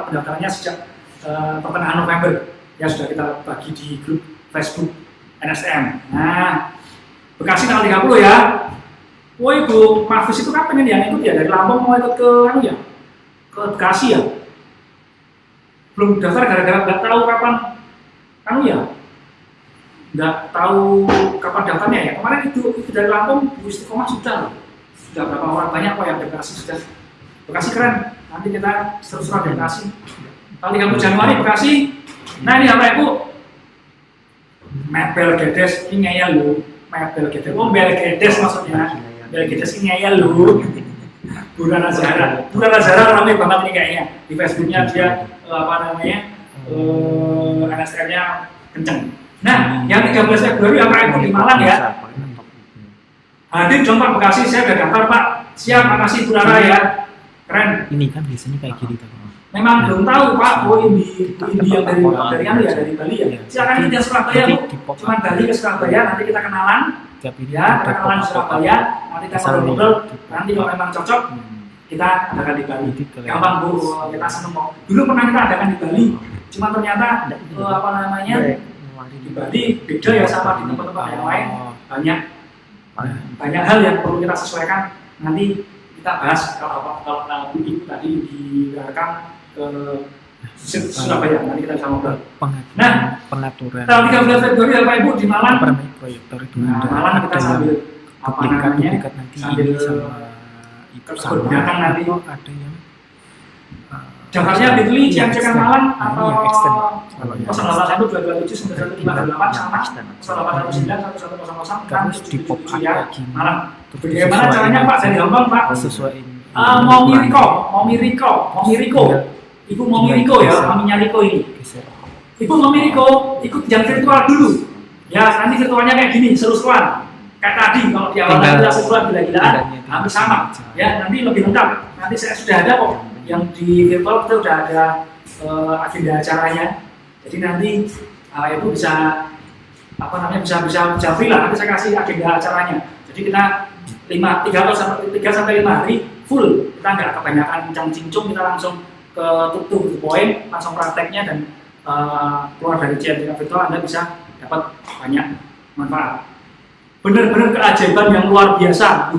pendaftarannya sejak pertengahan November. Ya sudah kita bagi di grup Facebook NSTM. Nah, Bekasi tanggal 30 ya. Woi Bu, Mahfuz itu kapan ini yang ikut ya? Dari Lampung mau ikut ke ke Bekasi ya? Belum daftar gara-gara nggak tahu kapan nggak tahu kapan daftarnya ya. Kemarin itu dari Lampung Bu Istiqomah sudah berapa orang banyak kok yang Bekasi sudah. Bekasi keren, nanti kita seru-seruan di Bekasi tanggal 30 Januari Bekasi. Nah ini apa Ibu? Mebel Gedes ini ya lu, Mebel Gedes, Bel Gedes maksudnya, Bel Gedes ini ya lu. Burana Zahra ramai banget ini kayaknya di Facebooknya dia NSTM-nya kenceng. Nah, yang 13 Februari apa Ibu di Malang ya? Hadir dong Pak Bekasi, saya udah daftar Pak. Siap, makasih Burana ya. Keren. Ini kan biasanya kayak gini tuh. Memang belum tahu Pak, ini yang dari Bali ya. Silakan kita Surabaya Bu. Cuman Bali ke Surabaya, nanti kita kenalan. Ya, kita kenalan di Surabaya, nanti kita ngobrol. Nanti kalau memang cocok, kita adakan di Bali. Gampang Bu, kita seneng kok. Dulu pernah kita adakan di Bali, cuma ternyata di Bali beda ya sama di tempat-tempat yang lain. Banyak hal yang perlu kita sesuaikan. Nanti kita bahas kalau Ibu tadi direkam ke Surabaya, nanti kita bisa ngobrol. Nah, pengaturan tanggal 13 Februari apa Ibu di Malang? proyektor itu Malang kita sambil duplikat nanti sambil itu sama nanti ada yang Daftarnya bit.ly CMCK Malang atau yang extend. 0812279158 sama 08191100 Terus di pop up ya lagi. Malang. Bagaimana caranya Pak? Dari Hongkong Pak. Sesuai Mau Miriko. Ibu mau Miriko ya, maminya Riko ini. Ibu mau Miriko, ikut yang virtual dulu. Ya, nanti virtualnya kayak gini, seru-seruan. Kayak tadi, kalau di awal kita seru-seruan gila-gilaan, hampir sama. Ya, nanti lebih lengkap. Nanti saya sudah ada kok. Yang di virtual kita sudah ada agenda acaranya. Jadi nanti Ibu bisa bisa free lah. Nanti saya kasih agenda acaranya. Jadi kita 3 sampai 5 hari full. Kita nggak kebanyakan cincung, kita langsung ke to the point, langsung prakteknya dan keluar dari CMCK virtual Anda bisa dapat banyak manfaat. Benar-benar keajaiban yang luar biasa.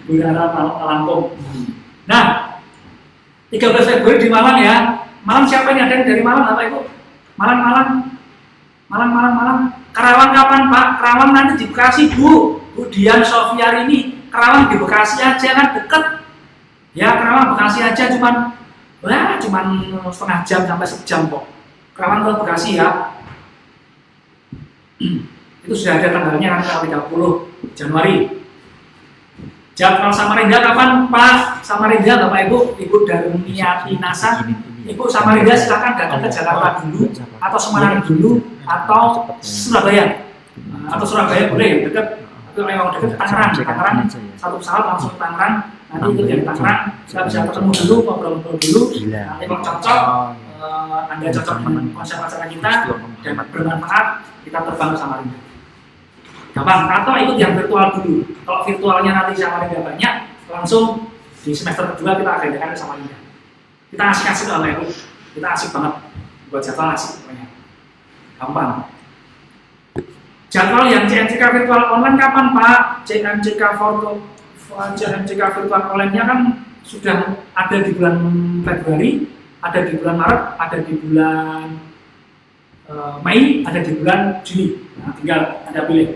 Burana Lampung. Nah, 13 Februari di Malang ya. Malang siapa ini? Ada yang dari Malang apa Ibu? Malang. Karawang kapan Pak? Karawang nanti di Bekasi Bu. Bu Dian Sofiar ini Karawang di Bekasi aja kan deket. Ya Karawang Bekasi aja cuman setengah jam sampai sejam kok. Karawang ke Bekasi ya. Itu sudah ada tanggalnya nanti tanggal 30 Januari. Jadwal Samarinda kapan Pak? Samarinda Bapak Ibu Darmiati Nasa. Ibu Samarinda silakan datang ke Jakarta dulu atau Semarang dulu atau Surabaya. Atau Surabaya boleh dekat. Itu memang dekat Tangerang. Satu pesawat langsung ke Tangerang. Nanti itu dari Tangerang kita bisa ketemu dulu, ngobrol-ngobrol dulu. Nanti kalau cocok, Anda cocok dengan konsep acara kita dan bermanfaat, kita terbang ke Samarinda. Gampang, atau ikut yang virtual dulu. Kalau virtualnya nanti Samarinda banyak, langsung di semester kedua kita agendakan ke Samarinda. Kita asik-asik lah Ibu, kita asik banget, buat jadwal asik pokoknya. gampang. Jadwal yang CMCK virtual online kapan Pak? CMCK virtual online-nya kan sudah ada di bulan Februari, ada di bulan Maret, ada di bulan Mei, ada di bulan Juni. Nah, tinggal Anda pilih.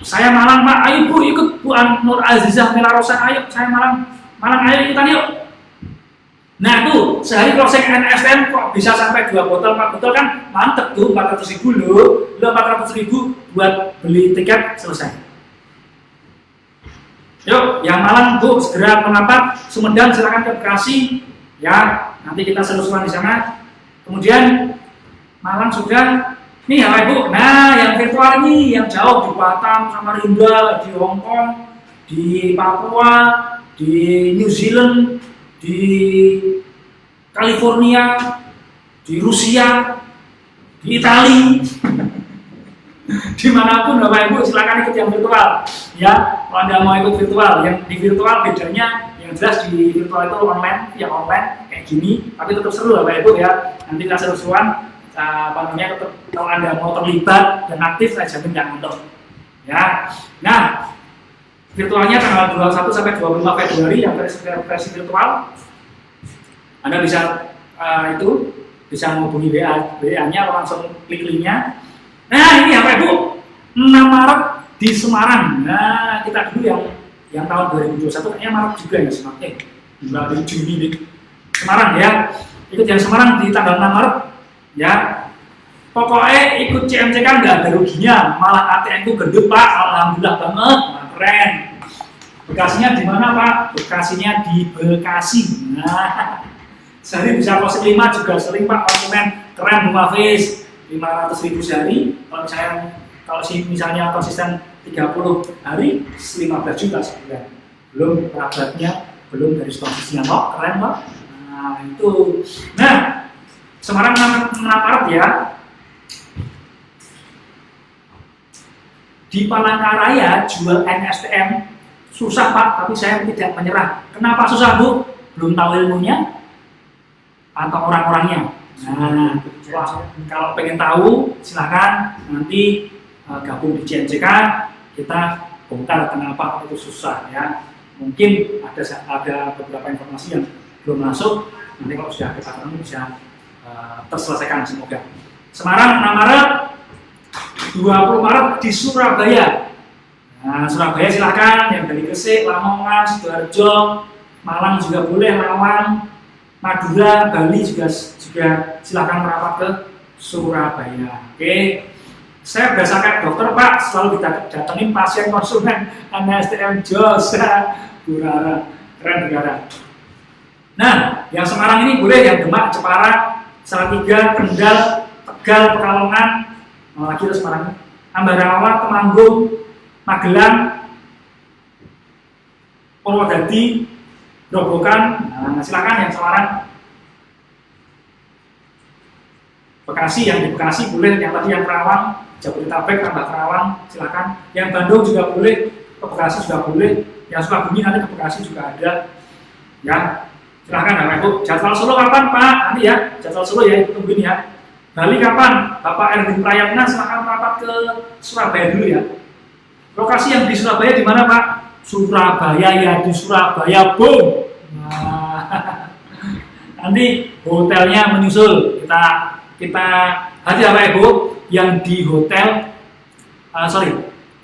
Saya Malang Pak, ayo Bu ikut Bu Nur Azizah Melarosa, ayo saya Malang, ayo ikutan yuk. Nah tuh, sehari closing NSTM kok bisa sampai 2 botol, 4 botol kan mantep tuh, 400.000 loh, 400.000 buat beli tiket selesai. Yuk, yang Malang Bu segera merapat, Sumedang silakan ke Bekasi, ya nanti kita seru-seruan di sana. Kemudian Malang sudah, nih Bapak Ibu, nah yang virtual ini, yang jauh di Batam, Samarinda, di Hong Kong, di Papua, di New Zealand, di California, di Rusia, di Italia, dimanapun Bapak Ibu silakan ikut yang virtual. Ya, kalau Anda mau ikut virtual, yang di virtual bedanya yang jelas di virtual itu online, via online kayak gini, tapi tetap seru Bapak Ibu ya. Nanti kita seru-seruan, tetap kalau Anda mau terlibat dan aktif, saya jamin jangan ngantuk. Ya, nah. Virtualnya tanggal 21 sampai 25 Februari yang versi virtual. Anda bisa bisa menghubungi WA-nya, langsung klik linknya. Nah ini apa Ibu? 6 Maret di Semarang. Nah kita dulu yang tahun 2021 kayaknya Maret juga ya Semarang. Di Juni nih. Semarang ya. Ikut yang Semarang di tanggal 6 Maret ya. Pokoknya ikut CMCK nggak ada ruginya, malah ATM itu gendut Pak, alhamdulillah banget, keren. Bekasinya di mana Pak? Bekasinya di Bekasi. Nah, sehari bisa closing 5 juga sering Pak, konsumen keren Bu Hafiz, 500.000 sehari. Kalau misalnya konsisten 30 hari, 15 juta sebulan. Belum perabatnya, belum dari sponsisinya kok, keren Pak. Nah itu. Nah, Semarang 6 Maret ya. Di Palangkaraya jual NSTM susah Pak, tapi saya tidak menyerah. Kenapa susah Bu? Belum tahu ilmunya atau orang-orangnya. Nah, kalau pengen tahu silahkan nanti gabung di CMCK, kita bongkar kenapa itu susah ya. Mungkin ada beberapa informasi yang belum masuk. Nanti kalau sudah kita ketemu bisa terselesaikan semoga. Semarang 6 Maret, 20 Maret di Surabaya. Nah, Surabaya silakan yang dari Gresik, Lamongan, Sidoarjo, Malang juga boleh, Lawang, Madura, Bali juga silakan merapat ke Surabaya. Oke. Saya berasa kayak dokter Pak, selalu datengin pasien konsumen NSTM Jos, Bu Rara, keren Bu Rara. Nah, yang Semarang ini boleh, yang Demak, Jepara, Salatiga, Kendal, Tegal, Pekalongan, lagi terus Semarang, Ambarawa, Temanggung, Magelang, Purwodadi, Grobogan. Nah, silakan yang Semarang. Bekasi, yang di Bekasi boleh, yang tadi yang Kerawang, Jabodetabek, tambah Kerawang, silakan. Yang Bandung juga boleh, ke Bekasi juga boleh. Yang Sukabumi nanti ke Bekasi juga ada. Ya, silakan Bapak Ibu. Jadwal Solo kapan Pak? Nanti ya, jadwal Solo ya, tungguin ya. Bali kapan? Bapak Erwin Prayatna silakan merapat ke Surabaya dulu ya. Lokasi yang di Surabaya di mana Pak? Surabaya ya, di Surabaya, boom. Nah, nanti hotelnya menyusul. Kita hati Bapak Ibu yang di hotel,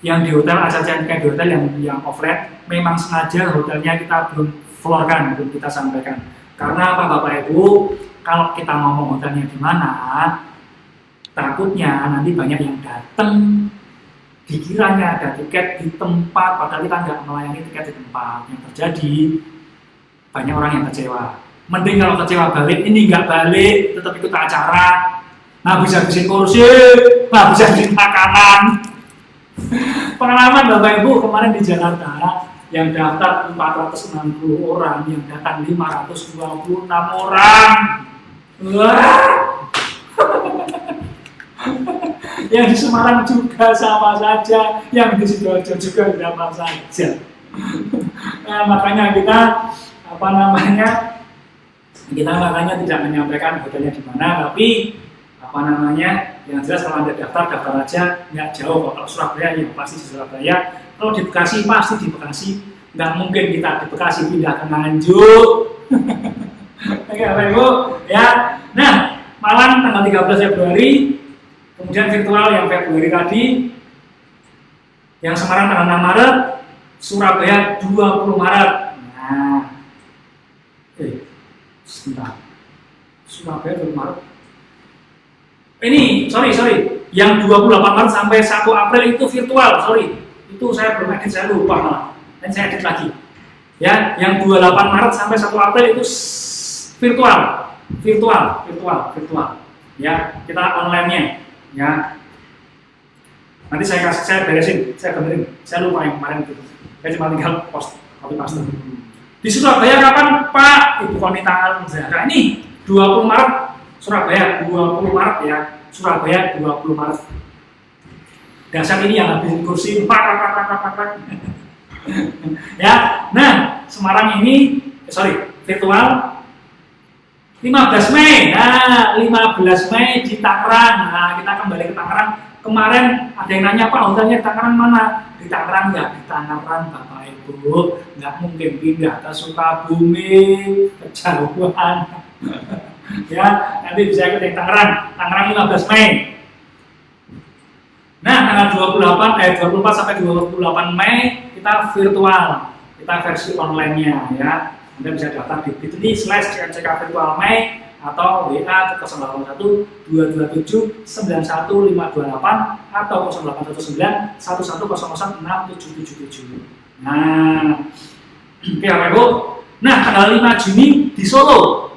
yang di hotel asal di hotel yang offline, memang sengaja hotelnya kita belum florkan, belum kita sampaikan. Karena apa Bapak Ibu? Kalau kita ngomong hotelnya di mana, takutnya nanti banyak yang datang, dikiranya ada tiket di tempat, padahal kita nggak melayani tiket di tempat. Yang terjadi banyak orang yang kecewa. Mending kalau kecewa balik, ini nggak balik, tetap ikut acara, habis-habisin kursi, habis-habisin makanan. Pengalaman Bapak Ibu kemarin di Jakarta, yang daftar 460 orang, yang datang 526 orang. Wah. Yang di Semarang juga sama saja, yang di Sidoarjo juga sama saja. Nah, makanya kita kita makanya tidak menyampaikan hotelnya di mana, tapi Yang jelas kalau Anda daftar aja, nggak jauh kok. Kalau Surabaya ya pasti di Surabaya. Kalau di Bekasi pasti di Bekasi. Nggak mungkin kita di Bekasi pindah ke Nganjuk. Oke, Bapak Ibu, ya. Nah, Malang tanggal 13 Februari, kemudian virtual yang Februari tadi, yang Semarang tanggal 6 Maret, Surabaya 20 Maret. Nah, sebentar. Surabaya 20 Maret. Ini, sorry, yang 28 Maret sampai 1 April itu virtual, sorry. Itu saya belum edit, saya lupa malah. Dan saya edit lagi. Ya, yang 28 Maret sampai 1 April itu virtual. Ya, kita online-nya. Ya. Nanti saya beresin, saya benerin. Saya lupa yang kemarin itu. Saya cuma tinggal copy paste. Di Surabaya kapan Pak? Ibu Konita Zahra ini 20 Maret Surabaya 20 Maret ya. Surabaya 20 Maret. Dasar ini yang habisin kursi pak. Ya. Nah, Semarang ini virtual 15 Mei. Nah, 15 Mei di Tangerang. Nah, kita kembali ke Tangerang. Kemarin ada yang nanya, Pak, hotelnya di Tangerang mana? Di Tangerang ya, di Tangerang Bapak Ibu. Nggak mungkin pindah ke Sukabumi, kejauhan. Ya, nanti bisa ikut yang Tangerang 15 Mei. Nah, tanggal 24 sampai 28 Mei kita virtual. Kita versi online-nya ya. Anda bisa daftar di bit.ly/CMCK Virtual Mei atau WA ke 081 227 91528 atau 0819 1100 6777. Nah, oke Bapak Ibu. Nah, tanggal 5 Juni di Solo.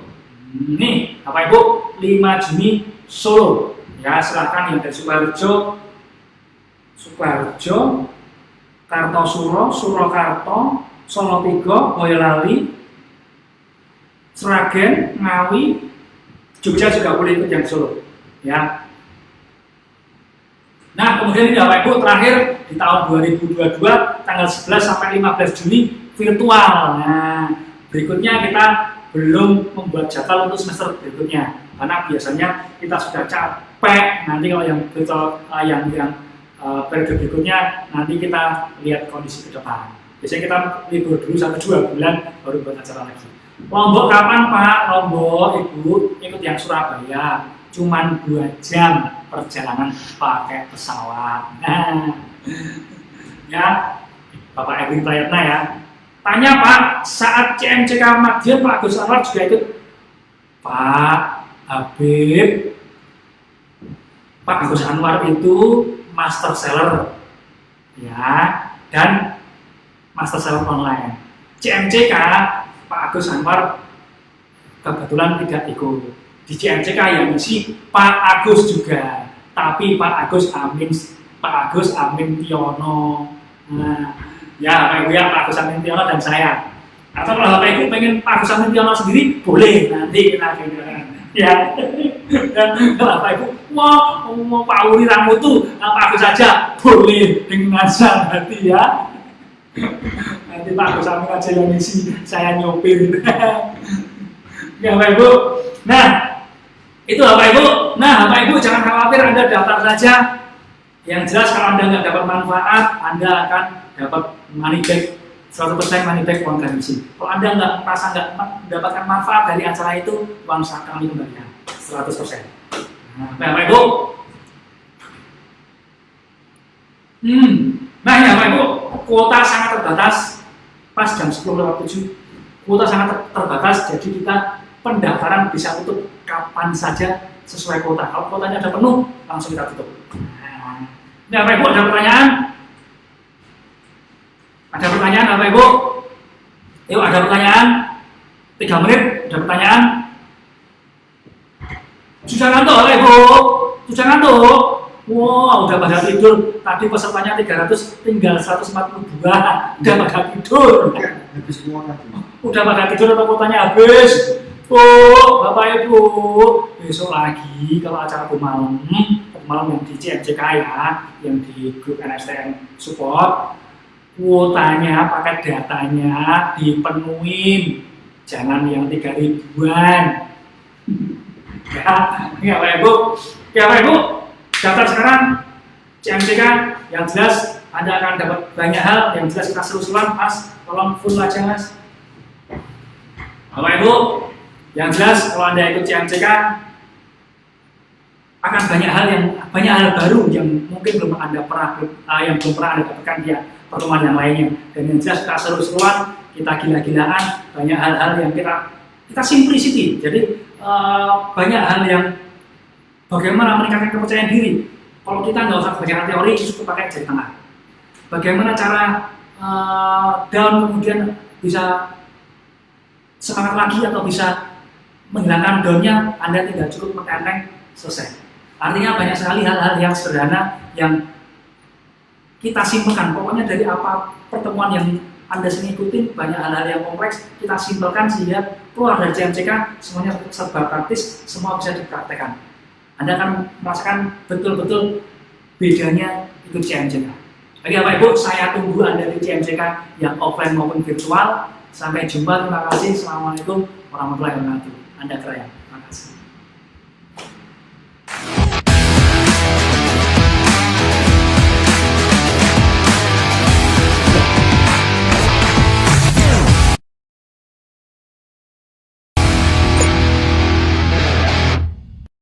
Nih, Bapak Ibu, 5 Juni Solo. Ya, silahkan yang dari Sukoharjo, Kartosuro, Surakarta, Solotigo, Boyolali, Sragen, Ngawi, Jogja juga boleh ikut yang Solo. Ya. Nah, kemudian ini Bapak Ibu terakhir di tahun 2022 tanggal 11 sampai 15 Juni virtual. Nah, berikutnya kita belum membuat jadwal untuk semester berikutnya karena biasanya kita sudah capek. Nanti kalau yang virtual periode berikutnya nanti kita lihat kondisi ke depan. Biasanya kita libur dulu 1-2 bulan baru buat acara lagi. Lombok kapan Pak? Lombok Ibu ikut yang Surabaya cuman 2 jam perjalanan pakai pesawat. Nah, ya Bapak Erwin Prayatna ya. Tanya Pak, saat CMCK Madiun Pak Agus Anwar juga ikut. Pak Habib, Pak Agus Anwar itu master seller ya, dan master seller online. CMCK Pak Agus Anwar kebetulan tidak ikut. Di CMCK yang isi Pak Agus juga, tapi Pak Agus Amin Tiono. Nah, ya Pak Ibu ya, Pak Agus Amin Tiono dan saya. Atau kalau Bapak Ibu pengen Pak Agus Amin Tiono sendiri, boleh nanti kita ya. Dan kalau Bapak Ibu mau Pak Uri Ramutu, Pak Agus saja, boleh dengan senang hati ya. Nanti Pak Agus Amin aja yang isi, saya nyopir. Ya Bapak Ibu. Nah, itu Bapak Ibu. Nah, Bapak Ibu jangan khawatir, Anda daftar saja. Yang jelas kalau Anda nggak dapat manfaat, Anda akan dapat money back, 100% money back uang remisi. Kalau Anda merasa nggak mendapatkan manfaat dari acara itu, uang kami kembalikan 100%. Nah, Bapak Ibu. Nah ya Bapak Ibu, kuota sangat terbatas. Pas jam 10:07, kuota sangat terbatas, jadi kita pendaftaran bisa tutup kapan saja sesuai kuota. Kalau kuotanya ada penuh, langsung kita tutup. Nah, Bapak Ibu ada pertanyaan? Ada pertanyaan Bapak Ibu? Yuk ada pertanyaan? 3 menit, ada pertanyaan? Sudah ngantuk Bapak Ibu? Sudah ngantuk? Wow, udah pada tidur. Tadi pesertanya 300, tinggal 142. Udah pada tidur. Udah pada tidur atau kuotanya habis? Oh, Bapak Ibu, besok lagi kalau acara malam yang di CMCK ya, yang di grup NSTN support, kuotanya, paket datanya dipenuhin, jangan yang 3 ribuan. Ya, Bapak Ibu, daftar sekarang CMCK, yang jelas Anda akan dapat banyak hal, yang jelas kita seru-seruan. Mas, tolong full aja Mas. Bapak Ibu, yang jelas kalau Anda ikut CMCK akan banyak hal baru yang mungkin belum Anda pernah Anda dapatkan di pertemuan yang lainnya. Dan yang jelas kita seru-seruan, kita gila-gilaan, banyak hal-hal yang kita simplicity. Jadi banyak hal yang bagaimana meningkatkan kepercayaan diri. Kalau kita nggak usah belajar teori, cukup pakai jari tengah. Bagaimana cara down kemudian bisa semangat lagi atau bisa menghilangkan downnya, Anda tidak cukup mententeng, selesai. Artinya banyak sekali hal-hal yang sederhana yang kita simpelkan. Pokoknya dari apa pertemuan yang Anda sering ikutin, banyak hal-hal yang kompleks kita simpelkan sehingga keluar dari CMCK semuanya serba praktis, semua bisa dipraktekkan. Anda akan merasakan betul-betul bedanya ikut CMCK. Oke Bapak Ibu, saya tunggu Anda di CMCK yang offline maupun virtual. Sampai jumpa, terima kasih. Assalamualaikum warahmatullahi wabarakatuh. Anda keren.